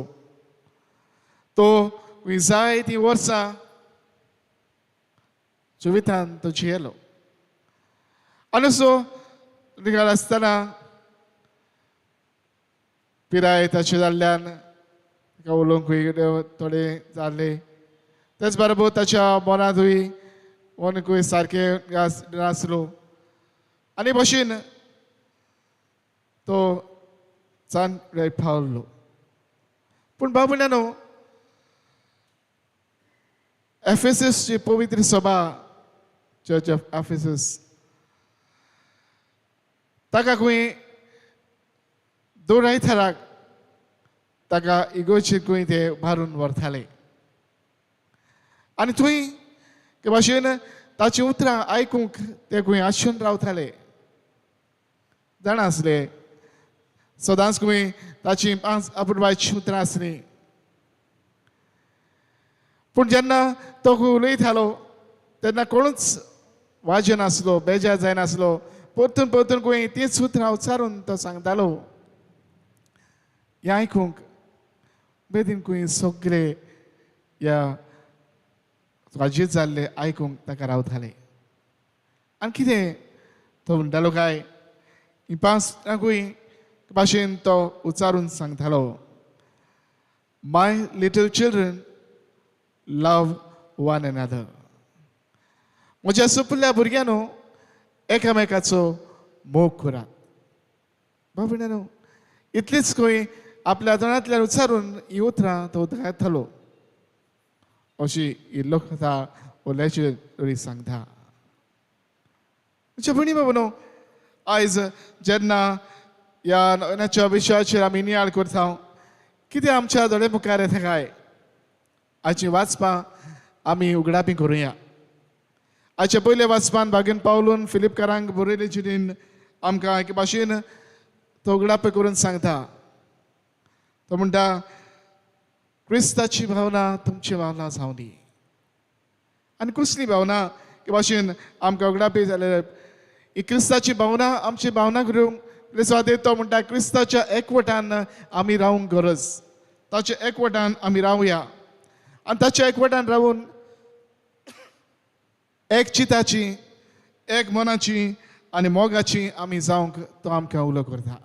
तो जायतीं वर्सां जिवितांत तो जियेलो. आनी सो निघाल आसतना पिराय ताचे जाल्ल्यान ताका उलोवंकूय थोडे जाले. तेच बरोबर ताच्या मनांतूय वनकूय सारकें नासलो. आनी भशेन तो चांद पावलो. पूण बाबुल्यानो, एफेससची पवित्र सभा, चर्च ऑफ एफेसस, ताका खंय दोन थराक ताका इगोचेर खंय ते भारून व्हरताले. आनी थंय ते भाशेन ताची उतरां आयकूंक ते खंय आशून रावताले. जाणा आसले सदांच खंय ताची आपुरबायची उतरां आसलीं. पूण जेन्ना तो खंय उलयतालो तेन्ना कोणूच वाजेनासलो, बेजार जायनासलो. परतून परतून खंय तीच उतरां उच्चारून तो सांगतालो. हें आयकूंक बेगीन खंय सगळे ह्या वाजेत जाल्ले आयकूंक ताका रावताले. आनी कितें तो म्हणटालो काय, ही पांचूय भाशेन तो उच्चारून सांगतालो. माय लिटल चिल्ड्रन, लव वन अनदर. म्हज्या सुपल्या भुरग्यांनो, एकामेकाचो मोग करात. बाबड्यानो, इतलीच खंय आपल्या तोंडांतल्यान उच्चारून ही उतरां तो घेतालो, अशी ही लोककथा ओल्याची सांगता. म्हज्या भयणी बाबूनो, आयज जेन्ना ह्या नव्याच्या विशयाचेर आमी नियाळ करता, कितें आमच्या दोळे मुखार येता काय, आयची वाचपां आमी उगडापी करुया. आयच्या पयल्या वाचपान भागेन पावलून फिलिपकारांक बरयले चिठीन आमकां एके भाशेन तो उगडापी करून सांगता. तो म्हणटा, क्रिस्ताची भावना तुमची भावना जावं दी. आनी कसली भावना हे भाशेन आमकां उगडापी जाल्यार ही क्रिस्ताची भावना आमची भावना करूंक तो म्हणटा, क्रिस्ताच्या एकवटान आमी रावंक गरज. ताच्या एकवटान आमी रावया. आनी ताच्या एकवटान रावून एक चिताची, एक मनाची आनी मोगाची आमी जावंक तो आमकां उलो करता.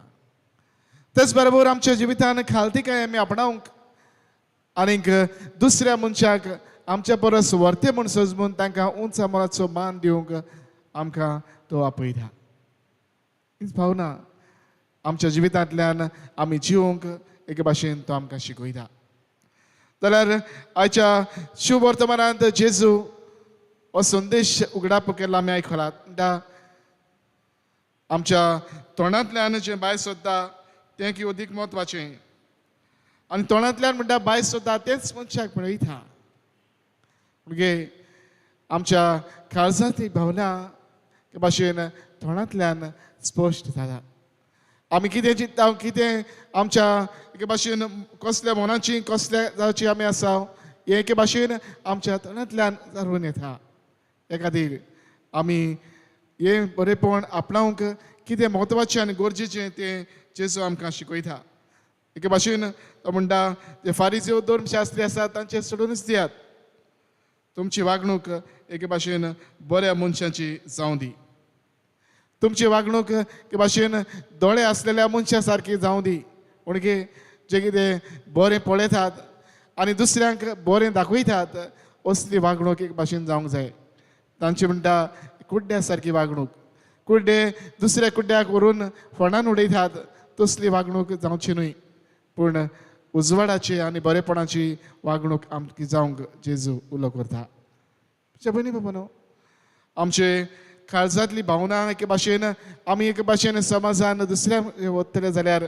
तेच बरोबर आमच्या जिवितान खालतीकाय आमी आपणावंक आनीक दुसऱ्या मनशाक आमच्या परस वर्ते म्हूण सजमून तांकां उंच मोलाचो मान दिवंक आमकां तो आपयता. हीच भावना आमच्या जिवितांतल्यान आमी जिवंक एके भाशेन तो आमकां शिकयता. जाल्यार आयच्या शुभ वर्तमानांत जेजू हो संदेश उगडाप केल्लो आमी आयकलात. म्हणटा, आमच्या तोंडांतल्यान जें भायर सरता तें की अदीक म्हत्वाचें. आनी तोंडांतल्यान म्हणटा भायर सरता तेंच मनशाक पळयता. म्हणजे आमच्या काळजांतली भावना हे भाशेन तोंडांतल्यान स्पश्ट जाता. आमी कितें चिंत्ता, कितें आमच्या एके भाशेन कसल्या मनाची, कसल्या जावची आमी आसा, हे एके भाशेन आमच्या तोंडांतल्यान जावन येता. हे खातीर आमी हे बरेपण आपणावंक कितें म्हत्वाचें आनी गरजेचें तें जेजू आमकां शिकयता. एके भाशेन तो म्हणटा, जे फारिझेव धर्मशास्त्री आसात तांचे सोडूनच दियात. तुमची वागणूक एके भाशेन बऱ्या मनशाची जावं दी. तुमची वागणूक एके भाशेन दोळे आसलेल्या मनशा सारकी जावं दी. म्हणजे जे कितें बरें पळयतात आनी दुसऱ्यांक बरें दाखयतात, असली वागणूक एक भाशेन जावंक जाय. तांचे म्हणटा कुड्ड्या सारकी वागणूक. कुड्डे दुसऱ्या कुड्ड्याक व्हरून फोंडान उडयतात, तसली वागणूक जावची न्हय. पूण उजवाडाची आनी बरेपणाची वागणूक आमची जावंक जेजू उलो करता. भयणी बाबांनो, आमचे काळजांतली भावना एके भाशेन आमी एके भाशेन समाजान दुसऱ्याक वतले जाल्यार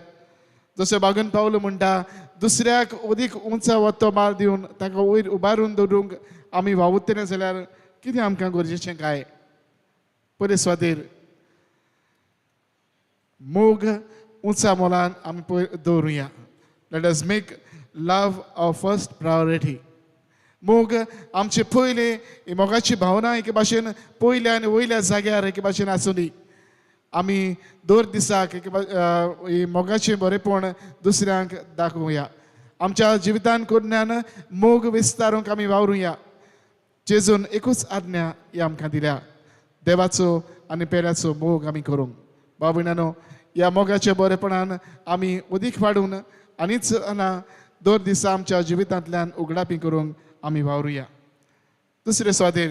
जसो बागून पावलो म्हणटा, दुसऱ्याक अदीक उंच वत्तो मार दिवन ताका वयर उबारून दवरूंक आमी वावुरतले जाल्यार कितें आमकां गरजेचें काय? पयले सुवातेर मोग उंचा मोलान आमी दवरुया. लेट अस मेक लव आवर फर्स्ट प्रायोरिटी. मोग आमचे पयले ही मोगाची भावना एके भाशेन पयल्या आनी वयल्या जाग्यार एके भाशेन आसूं दी. आमी दर दिसाक ही मोगाचें बरेपण दुसऱ्यांक दाखोवया. आमच्या जिवितान कडल्यान मोग विस्तारूंक आमी वावरुया. जेजून एकूच आज्ञा ही आमकां दिल्या, देवाचो आनी पेऱ्याचो मोग आमी करूंक. भाव भयणांनो, ह्या मोगाच्या बरेपणान आमी अदीक वाडून आनीच दर दिसा आमच्या जिवितांतल्यान उगडापी करूंक आमी वावरुया. दुसरे सुवातेर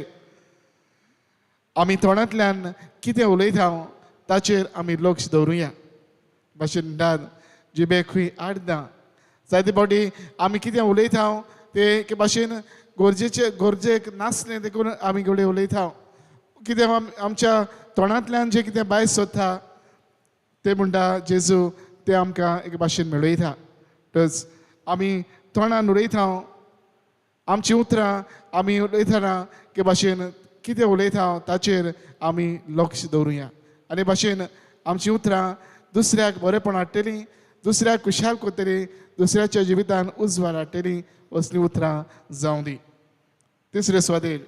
आमी तोंडांतल्यान कितें उलयता ताचेर आमी लक्ष दवरुया. भाशेन म्हणटात, जिबे खंय आडना. जायते फावटी आमी कितें उलयता ते एके भाशेन गरजेक नासलें देखून आमी घडये उलयता. कितें आमच्या तोंडांतल्यान जें कितें भायर सरता ते म्हणटा जेजू ते आमकां एके भाशेन मेळयता. टच आमी तोंडान उलयता, आमचीं उतरां आमी उलयतना के भाशेन कितें उलयता ताचेर आमी लक्ष दवरुया. आनी भाशेन आमचीं उतरां दुसऱ्याक बरेपण हाडटलीं, दुसऱ्याक खुशाल करतलीं, दुसऱ्याच्या जिवितान उजवाड हाडटलीं असलीं उतरां जावं दी. तिसरे सुवातेर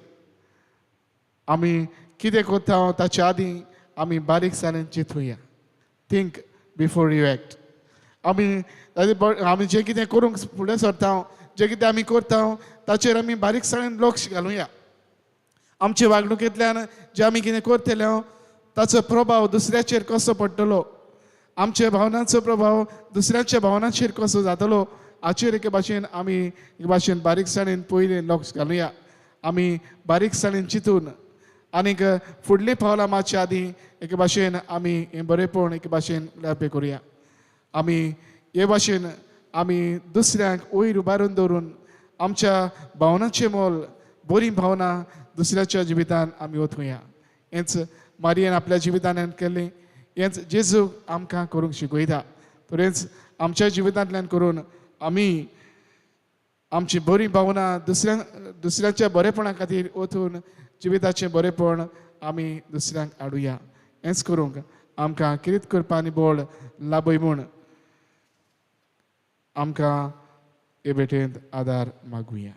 आमी कितें करता ताच्या आदीं आमी बारीकसाणेन चिंतुया. Think before you act. आमी जें कितें करूंक फुडें सरता, जें कितें आमी करता ताचेर आमी बारीकसाणेन लक्ष घालुया. आमचे वागणुकेंतल्यान जें आमी कितें करतले ताचो प्रभाव दुसऱ्याचेर कसो पडटलो, आमच्या भावनांचो प्रभाव दुसऱ्याच्या भावनांचेर कसो जातलो हाचेर एके भाशेन आमी एक भाशेन बारीकसाणेन पयलीं लक्ष घालुया. आमी बारीकसाणेन चिंतून आनीक फुडलीं पावलां मातच्या आदीं एके भाशेन आमी हें बरेपण एके भाशेन लाभे करुया. आमी हे भाशेन आमी दुसऱ्यांक वयर उबारून दवरून आमच्या भावनांचें मोल, बरी भावना दुसऱ्याच्या जिवितान आमी ओतुया. हेंच मारयेन आपल्या जिवितान केल्लें, हेंच जेजू आमकां करूंक शिकयता. तरेच आमच्या जिवितांतल्यान करून आमी आमची बरी भावना दुसऱ्याच्या बरेपणा खातीर ओतून जिविताचें बरेपण आमी दुसऱ्यांक हाडुया. हेंच करूंक आमकां कितें करपा आनी बळ लाभय म्हूण आमकां हे भेटेंत आदार मागुया.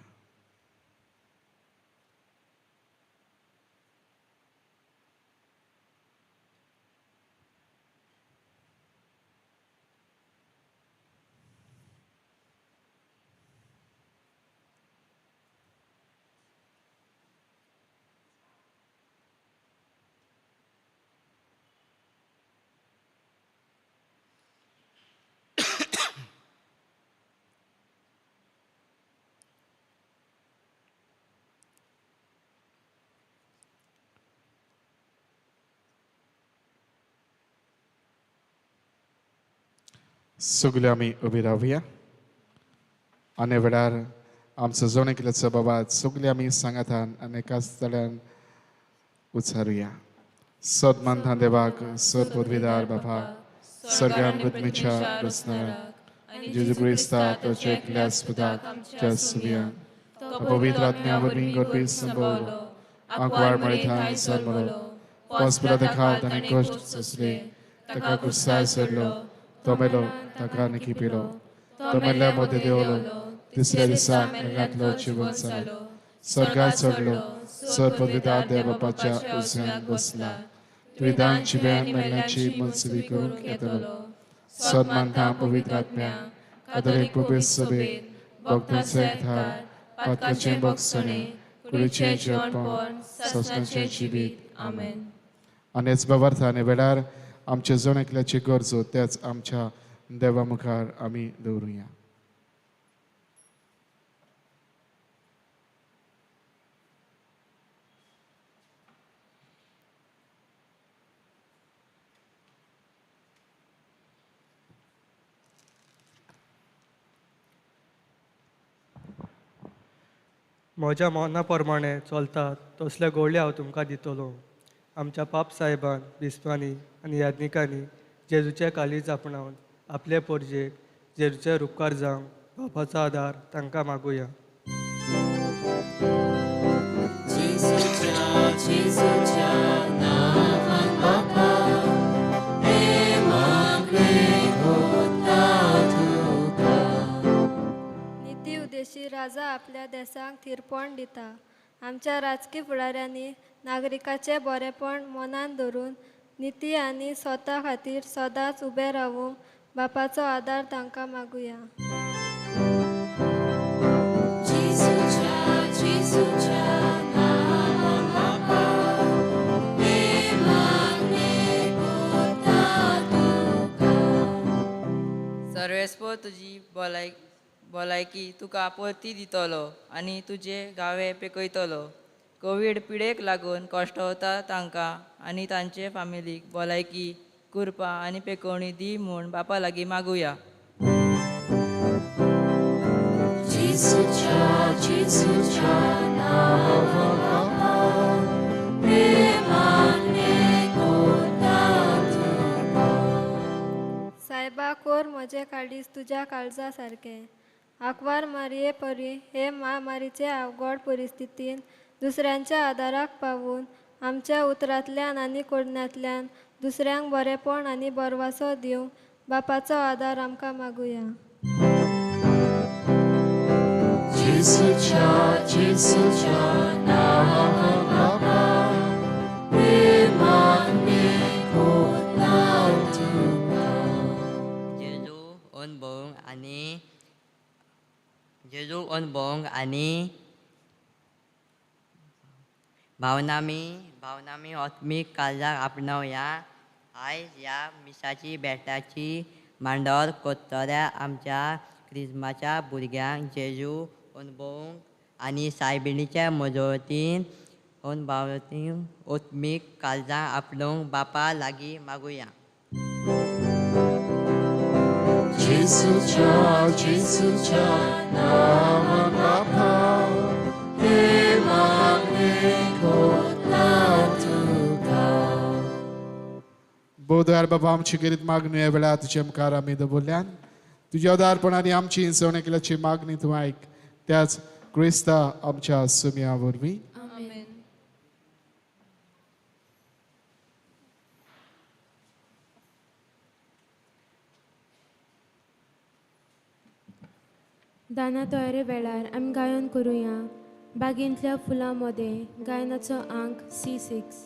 सगळे आमी उबी रावया आनी वेळार आमचो जोणे केल्याचो बाबा सगळे आमी सांगातान आनी एकाच तळ्यान उच्चारुया. सदमानता देवाक सद पदवीदार बाबा सगळ्यान पद्मीच्या रचनाक जेजू क्रिस्ता तोचे एकल्या स्पुताक च्या सुबियान पवित्र आत्म्या वरवीं घडपी संभवलो आंकवाड मळिथान जल्मलो पॉस्पिला देखाव ताणें कश्ट सोंसले ताका क्रुसार सोडलो तो मेलो ताका निखी पिलो तो मेल्ल्या मदें देंवलो तिसऱ्या दिसाक मेघांतलो जिवन जालो स्वर्गांत चडलो सर पदवीदार देव बापाच्या उजव्यान बसला तुवेदान जिव्यान मेल्ल्याची मनसुबी करूंक येतलो सदमानता पवित्र आत्म्या कातोलीक पवित्र सभेत भक्तांचो एकठार पातकाचें भोगसणे कुडीचें जेवणपण ससनाचें जिवीत आमेन. आनी हेच बाबार्थान वेळार आमचे जण एकल्याची गरजो तेच आमच्या देवा मुखार आमी दवरुया. म्हज्या मना प्रमाणे चलतात तसले गोळ्यो हांव तुमकां दितलो. आमच्या पाप साहेबान बिस्वांनी आनी याज्ञिकांनी जेजूचे काळीज आपणावन आपले पोरजेक जेजूचे उपकार जावंक बापाचो आदार तांकां मागुया. निती उद्देशी राजा आपल्या देशाक थिरपण दिता. आमच्या राजकीय फुडाऱ्यांनी नागरिकाचे बरेपण मनान धरून निती आनी स्वता खातीर सदांच उबे रावूंक बापाचो आदार तांकां मागुया. सर्वेस्पो तुजी भलायकी तुका परती दितलो आनी तुजे गावे पेकयतलो. कोवीड पिडेक लागून कश्ट होता तांकां आनी तांचे फामिलीक भलायकी कृपा आनी पेकोवणी दी म्हूण बापा लागीं मागुया. सायबा कोर म्हजें काळीज तुज्या काळजा सारकें. आंकवार मारये परी हे महामारीचे अवघड परिस्थितीन दुसऱ्यांच्या आदाराक पावून आमच्या उतरांतल्यान आनी कोडण्यांतल्यान दुसऱ्यांक बरेपण आनी बरवासो दिवंक बापाचो आदार आमकां मागुया. जेजू अनुभव आनी भावनामी आत्मीक काळजाक आपणावया. आयज ह्या मिसाची बेटाची मांडोर कोत्तोऱ्या आमच्या क्रिस्माच्या भुरग्यांक जेजू अनुभव आनी सायबिणीच्या मजवतीन अनुभवातीन आत्मीक काळजाक आपणावंक बापा लागीं मागुया. बोधवार बाबा आमची करीत मागणी ह्या वेळार तुजे मुखार आमी दवरल्यान तुज्या उदारपणांनी आमची हिंसवणी केल्याची मागणी तूं आयक. त्याच क्रिस्ता आमच्या सुम्या वरवीं. दाना तयारे वेळार आमी गायन करुया. बागेंतल्या फुलां मदें गायनाचो अंक C6.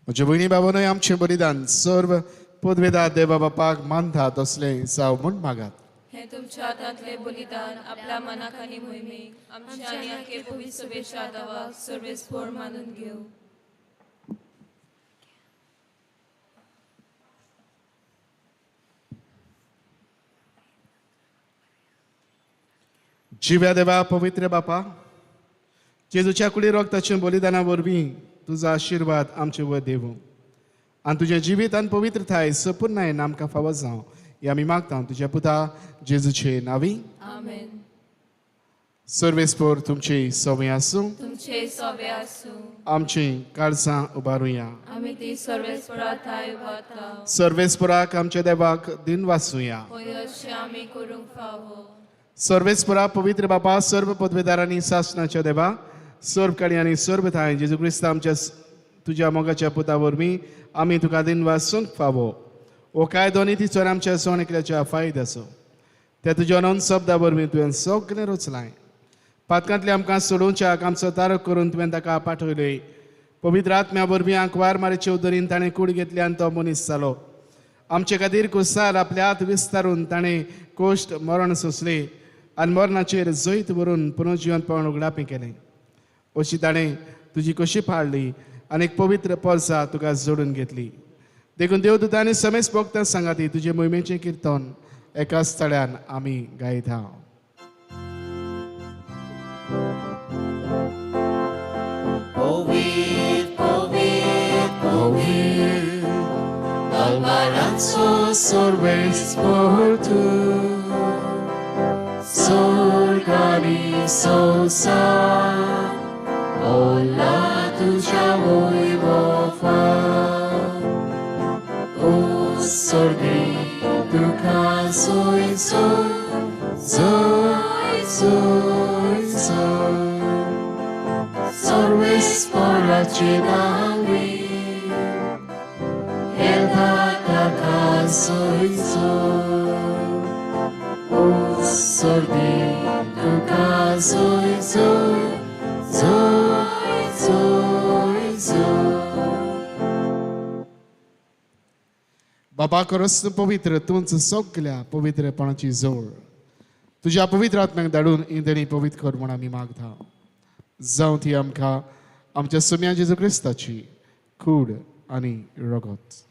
म्हज्या भयणी बाबानूय आमचें बलिदान सर्व पदवेदार देवा बापाक मानता तसलें जावं म्हूण मागात. हे तुमच्या हातांतले बलिदान आपल्या मनाक आनी मोहिमेक आमच्या आनी आखे पवित्र सभेच्या आदाराक सर्वेस्फोर मानून घेऊ. जिव्या देवा पवित्र बापा, जेजूच्या कुडी रक्ताच्या बलिदाना वरवीं तुजो आशिर्वाद आमचे वर देवूं आनी तुजें जिवीत आनी पवित्रताय संपूर्ण आमकां फावो जावं हें आमी मागता तुज्या पुता जेजूचे नांवी. आमेन. सर्वेस्पोर तुमची सवय आसूं तुमचे सवे आसूं आमची काळजां उबारुया आमी ती सर्वेस्परा थाय उबारता सर्वेस्पोराक आमच्या देवाक दिन वाचुया होय अशें आमी करूंक फावो सर्वेस्पोरा पवित्र बापा सर्व पदवेदारांनी शासनाच्या देवा सर्व काळी आनी सर्व थाय जेजू क्रिस्त आमच्या तुज्या मोगाच्या पुता वरवीं आमी तुका दिन वाचूंक फावो हो कायदो नितीचो आमच्या सोणेकल्याच्या फायद आसो त्या तुज्या अनंत शब्दा वरवीं तुवें सगळें रचलाय पातकांतले आमकां सोडोवच्याक आमचो तारक करून तुवें ताका पाठयले पवित्र आत्म्या वरवीं आंकवार मारे चौधरीन ताणें कूड घेतली आनी तो मनीस जालो आमचे खातीर कुसार आपल्या हात विस्तारून ताणें कोश्ट मरण सोंसले आनी मरणाचेर जैत व्हरून पुनर्जीवनपण उगडापी केलें अशी ताणें तुजी कशी पाळली आनी एक पवित्र परसा तुका जोडून घेतली देखून देवदूतांनी समेस भक्तां सांगाती तुजे मोहिमेचें किर्तन एकाच तळ्यान आमी गायता Alvaranzo sorvespor tu Sorgani sosa Ola tuja voivofa O sorgi duka soy soy Soy soy soy Sorvespor acidavi soy soy, oh sordi, tu soy soy, soy soy soy. बाबा खरच पवित्र तुमचं सगळ्या पवित्रपणाची जोड तुझ्या पवित्र आत्म्याक धाडून इंदणी पवित्र कर म्हूण आमी मागता जावं ती आमकां आमच्या सुम्या जेजू क्रिस्ताची कूड आनी रगत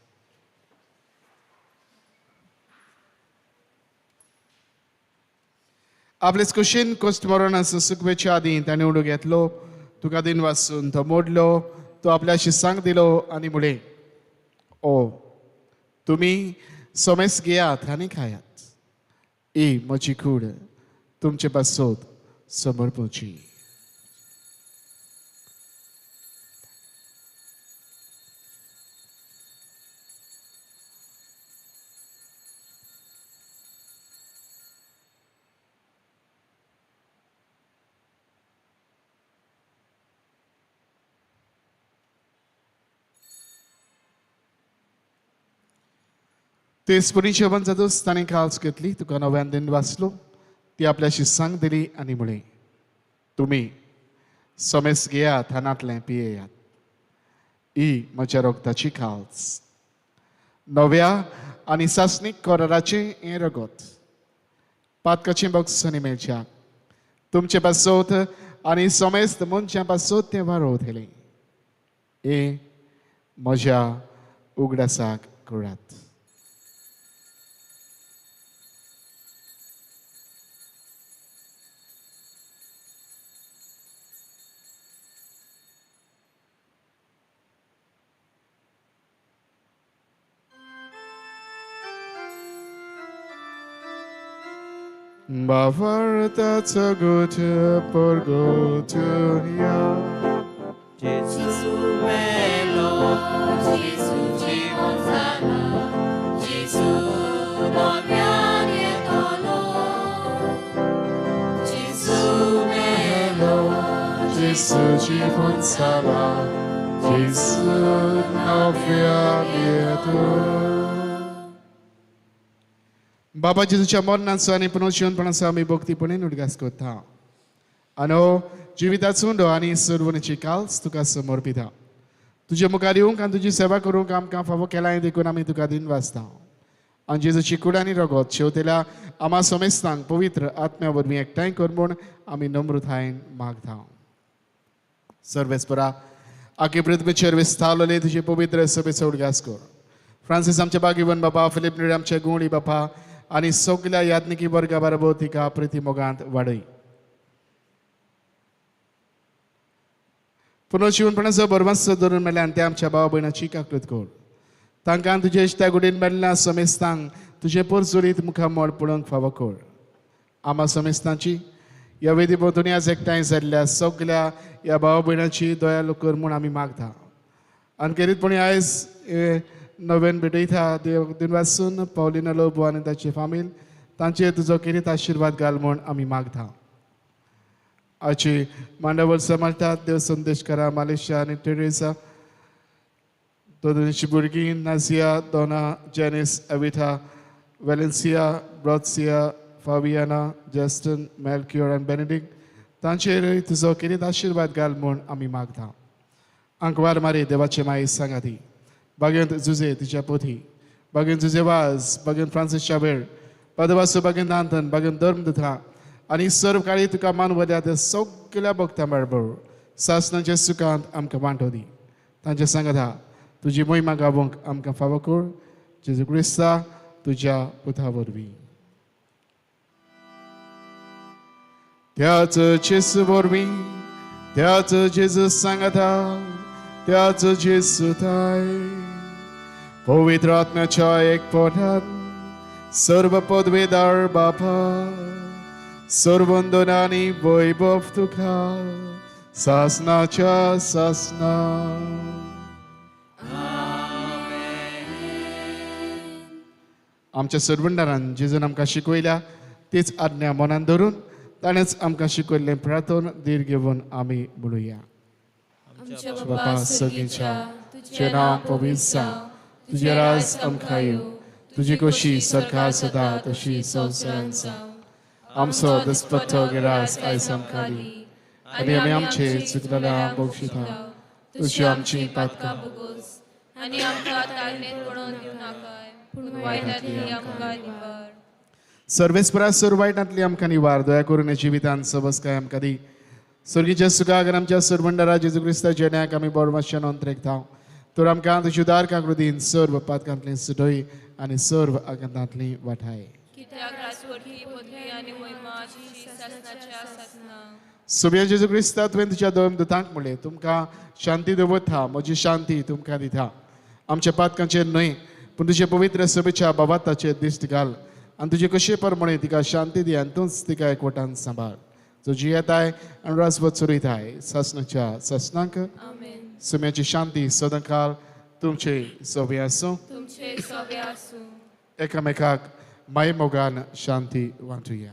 आपलेच कुशीन कोस्ट मरणाचो सुकवेच्या आदी ताणें उडो घेतलो तुका दिन वाचून तो मोडलो तो आपल्या शिसांक दिलो आनी म्हळें ओ तुमी सोमेस घेयात आनी खायात ही म्हजी कूड तुमचे पासत समर्पूची ते स्पुरीची अवन जातूच ताणें काल्स घेतली तुका नव्यान दिन वाचलो ती आपल्या शिसांक दिली आनी म्हळें तुमी सोमेस घेयात हानांतलें पियेयात ही म्हज्या रोगताची काल्स नव्या आनी सासणीक कराराचें हें रगत पातकाचें बॉक्स आनी मेळच्याक तुमचे पासत आनी सोमेस्त मनशां पासत तें वारोवतलें हे म्हज्या उगडासाक करात Bavartaca gote por gotunia Gesù bello, Gesù ci consola, Gesù non viene dolore. Gesù bello, Gesù ci consola Gesù non viene dolore बाबा जेजूच्या मरणाचो आनी पुनर्जीवनपणाचो आमी भक्तीपणेन उडगास करता आनी जिविताचो उंडो आनी सर्वणीची काल्स तुका समर्पिता तुजे मुखार येवंक आनी तुजी सेवा करूंक आमकां फावो केलाय देखून आमी तुका दिन वाचता आनी जेजूची कूड आनी रगत शेवतेल्या आमा समेस्तांक पवित्र आत्म्या वरवीं एकठांय कर म्हूण आमी नम्रतायेन मागता सर्वेस्परा आखे पृथ्वीचेर विस्तारलेले तुजे पवित्र सभेचो उडगास कर फ्रांसीस आमचे बागीवन बाबा फिलिप निडे आमचे गुणी बापा आनी सगळ्या याज्ञिकी वर्गा बरोबर तिका प्रिती मोगांत वाडय पुनर्जीवनपणाचो बरवास धरून मेल्यान ते आमच्या भावा भयणाची काकृत कर तांकां तुजे इश्त्या गुडीन मेळिल्ल्या समेस्तांक तुजे परचुरीत मुखामोड पळोवंक फावो कर आमा समेस्तांची ह्या वेदी भोंवतणी आज एकठांय जाल्ल्या सगळ्या ह्या भाव भयणांची दयाळू कर म्हूण आमी मागता. आनी खेरीतपणी आयज नव्यान भेटयता देव दिन वाचून पावलिना लोबो आनी ताची फामील तांचेर तुजो किरीत आशिर्वाद घाल म्हूण आमी मागता. आजची मांडावळ सांबाळटात देव संदेशकारा मालेशिया आनी टेरेसा दोनची भुरगीं नाझिया दोना जेनिस एविथा वेलेन्सिया ब्रॉत्सिया फाबियाना जस्टन मेलक्युअर आनी बेनेडिक्ट तांचेर तुजो किरीत आशिर्वाद घाल म्हूण आमी मागता. आंकवार मारी देवाचे माई सांगाती बागेंत जुजे तिच्या पोथी बागेंत जुजे वाज बागेंत फ्रांसीस शावेळ पदवासो बागेंत आंतन बागेंत धर्म दुथा आनी सर्व काळी तुका मानवल्या त्या सगळ्या भक्तां बरोबर सासणाच्या सुखांत आमकां वांटो दी. तांच्या सांगाता तुजी मोहिमा गावूंक आमकां फावो कर जेजू क्रिस्ता तुज्या पुता वरवीं. त्याच जेजू वरवीं त्याच जेजू सांगाता त्याच जेजू थाय पवित्र आत्म्याच्या एकपणान सर्व पदवेदार बापा सर्व वंदनांनी वैभव तुका सासणाच्या सासना. आमच्या सर्वंडारान जेजून आमकां शिकयल्या तीच आज्ञा मनान धरून ताणेंच आमकां शिकयल्लें प्रार्थन धीर घेवन आमी म्हणुया. बापा सगळींच्या तुजें नांव पवित्र जावं तुजें राज आमकां येवं तुजी कशी सरकार सदा तशी संवसारांत जावं. आमचो दिसपट्टो गिरास आयज आमकां दी आनी आमी आमचे चुकलेल्यांक बक्षिता तुजी आमची पातकां बोगोस आनी आमकां ताळमेत पडोवन दिवं नाकाय पूण वायटांतली आमकां निवार. सर्वेस्परा सर्व वायटांतली आमकां निवार दया करून हे जिवितांत सबसकाय आमकां दी. सर्गीच्या सुखाक आनी आमच्या सर्वंडरा जेजू क्रिस्ता जेण्याक आमी बरो मातशें नोंदरेकता तर आमकां तुजी उदार काकृतीन सर्व पातकांतली सुटय आनी सर्व आगंतांतली वाठाय. कित्याक राजवटी पदवी आनी महिमा शासनाच्या सासना. सोम्या जेजू क्रिस्ता तुवें तुज्या दोन दुतांक म्हणलें तुमकां शांती दवरता म्हजी शांती तुमकां दिता. आमच्या पातकांचेर न्हय पूण तुजे पवित्र सभेच्या बाबाताचेर दिश्ट घाल आनी तुजे कशे प्रमाणे तिका शांती दी आनी तूंच तिका एकवटान सांबाळ जो जियेताय आनी रासवत चोरयताय सासणाच्या सासनांक. सोम्याची शांती सदांकाळ तुमचे सोबे आसूं. तुमचे सोबे आसूं. एकामेकाक माय मोगान शांती वांटुया.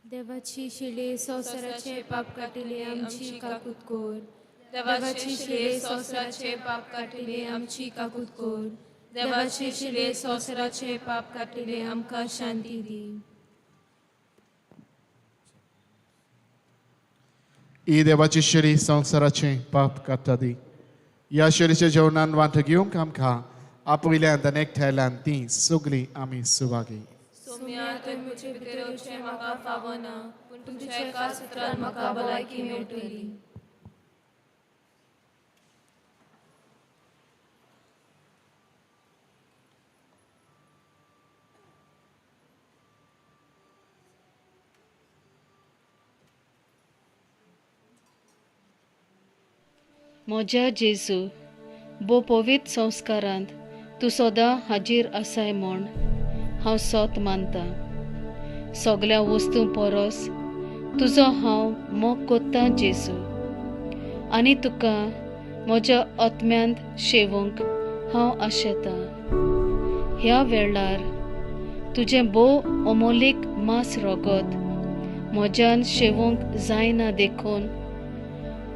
देवाची शिळे संवसाराचे पाप काटिले आमची काकूत कोर. देवाची शिले संवसाराचे पाप काटिले आमची काकूत कोर. देवाची शिले संवसाराचे पाप काटिले आमकां शांती दी. ही देवाची शिरी संवसाराचे पाप काडटा दी. ह्या शिरीच्या जेवणान वांटो घेवंक आमकां आपयल्यांत आनी एकठांयल्यांत ती सगळीं आमी सुवागी. सोम्या तुवें म्हजे भितर येवचें म्हाका फावना पूण तुमच्या एका सुत्रान म्हाका भलायकी मेळटली. म्हज्या जेजू बो पवित्र संस्कारांत तूं सदां हाजीर आसाय म्हूण हांव सोत मानतां. सगळ्या वस्तू परस तुजो हांव मोग कोत्तां जेजू आनी तुका म्हज्या आत्म्यांत शेवूंक हांव आशेतां. ह्या वेळार तुजें भोव अमोलीक मास रोगत म्हज्यान शेवूंक जायना देखून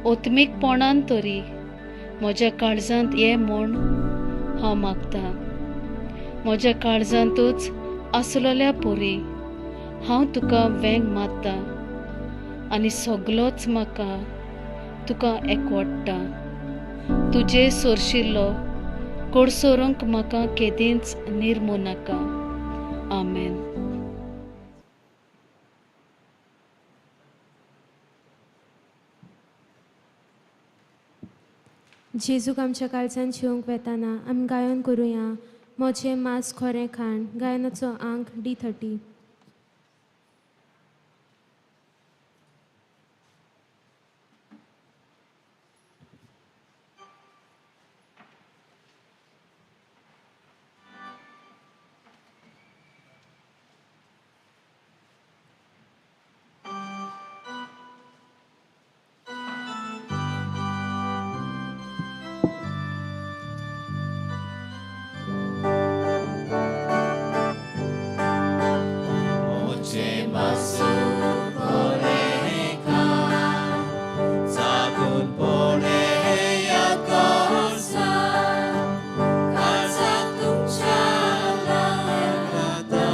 ओत्मीकपणान तरी म्हज्या काळजांत ये म्हूण हांव मागतां. म्हज्या काळजांतूच आसलेल्या पोरी हांव तुका वेंग मारतां आनी सगलोच म्हाका तुका एकवडटा. तुजे सोरशिल्लो कोडसोरूंक म्हाका केदींच निर्मू नाका. आमेन. जेजूक आमच्या काळजान शिवंक वेताना आमी गायन करुया मोचे मास खोरें खाण गायनाचो अंक D30. पासूं कोरेका जागून पोळे याकोसा काळजाक तुमच्या लायता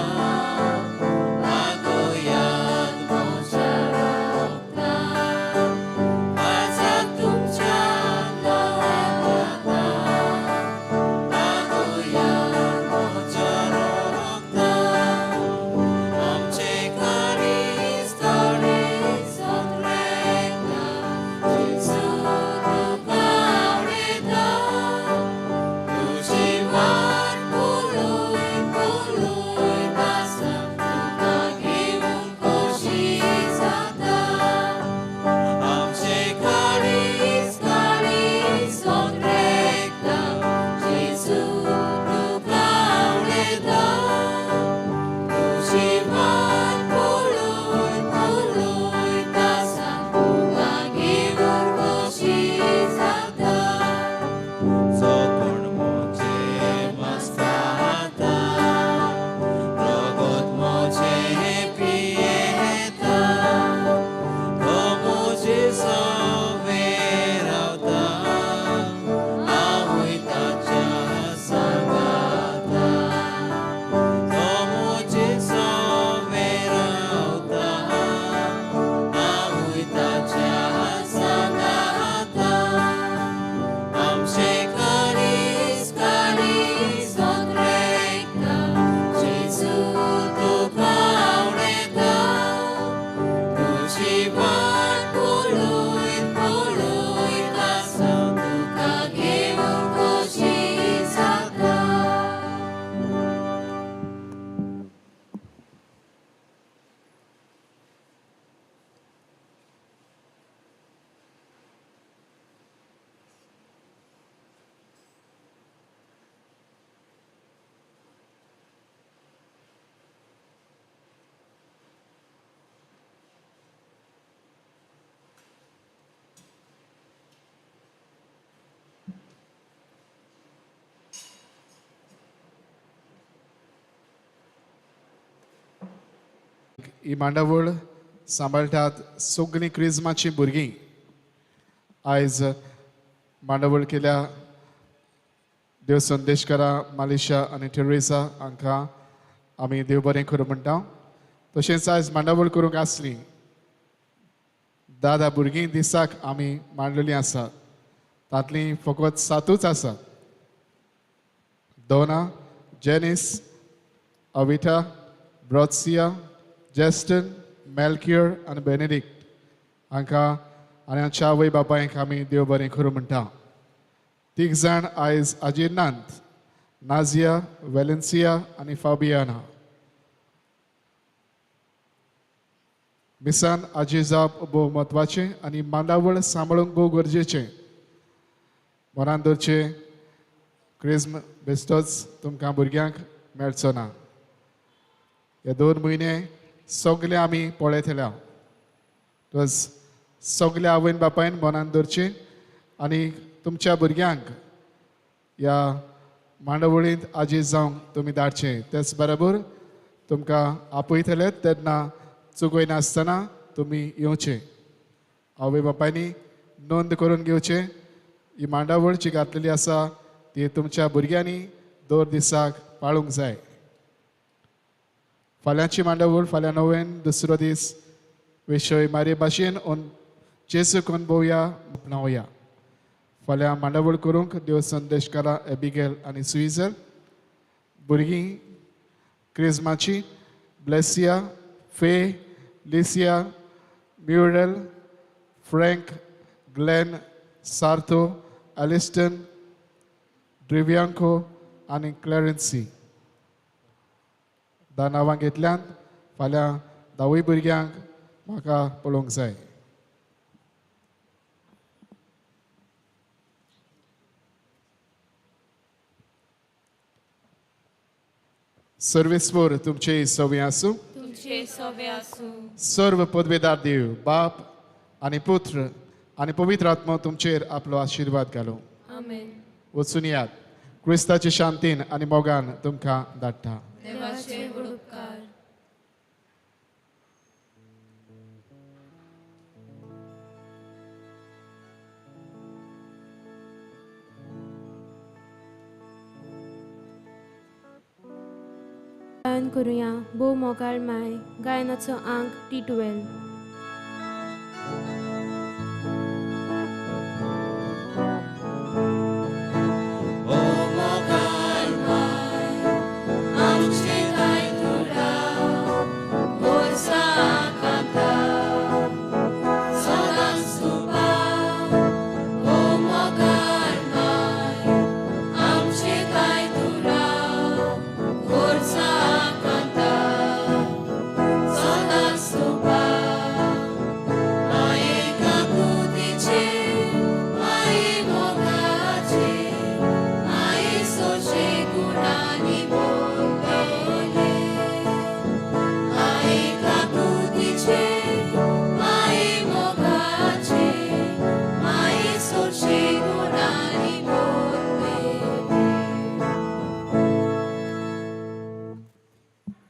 मागोयात मोच्या रोगता काळजाक तुमच्या लायता मागोयात मोच्या रोगता आमचे काळीज थोडे सोत्रेका जेजू तुका आवडेता तुझी वाट पळोय पळोय आसा तुका घेवून खोशी जाता आमचे काळीज सोत्रेका जेजू तुका आवडेता तुझी वाट पळोय पळोय आसा तुका घेवून खोशी जाता जो कोण मोचे मस्ताता रोगोत मोचे पियेता तो मोचे सवे रावता हांवूय ताच्या सांगाता तो मोचे सवे रावता हांवूय ताच्या सांगाता आमचे काळीज सोत्रेका जेजू तुका आवडेता तुझी वाट पळोय पळोय आसा तुका घेवून खोशी जाता ही मांडावळ सांबाळटात सगळीं क्रिस्माची भुरगीं आयज मांडावळ केल्या देव संदेशकारा मालिशा आनी टेरेसा हांकां आमी देव बरें करूं म्हणटा तशेंच आयज मांडावळ करूंक आसली 10 भुरगीं दिसाक आमी मांडलेलीं आसात तांतलीं फकत 7च आसात दोना जेनिस अविटा ब्रॉत्सिया जेस्टन मेल्कियर आनी बेनेडिक्ट हांकां आनी हांच्या आवय बापायक आमी देव बरें करूं म्हणटा 3 जाण आयज आजिर्नांत नाजिया वेलेन्सिया आनी फाबियाना मिसान आजी जावप भोव म्हत्वाचें आनी मांडावळ सांबाळूंक भोव गरजेचें मनान दवरचें क्रिस्म बेश्टोच तुमकां भुरग्यांक मेळचो ना हे 2 म्हयने सगळे आमी पळयतल्या तस सगल्या आवयन बापायन मनान दवरचें आनी तुमच्या भुरग्यांक ह्या मांडावळींत आजी जावंक तुमी धाडचें तेच बरोबर तुमकां आपयतले तेन्ना चुकय नासतना तुमी येवचें आवय बापायनी नोंद करून घेवचें ही मांडावळ जी घातलेली आसा ती तुमच्या भुरग्यांनी 2 दिसाक पाळूंक जाय फाल्यांची मांडावळ फाल्यां 9 दुसरो दीस विशय मारे भाशेन जेजूक अनुभवया अपनावया फाल्यां मांडावळ करूंक देव संदेशकारा एबिगेल आनी सुइजर भुरगीं क्रिस्माची ब्लेसिया फे लिसिया म्युरल फ्रँक ग्लेन सार्थो एलिस्टन ड्रिव्यांको आनी क्लॅरन्सी 10 नांवां घेतल्यान फाल्यां 10 भुरग्यांक म्हाका पळोवंक जाय सर्वेस्वर तुमचे सवय आसूं तुमचे सवे आसूं सर्व पदवेदार देव बाप आनी पुत्र आनी पवित्र आत्मा तुमचेर आपलो आशिर्वाद घालो आमेन वचून यात क्रिस्ताचे शांतीन आनी मोगान तुमकां धाडटा देवाचे उपकार गायन करुया भोव मोगाळ माय गायनाचो अंक T12.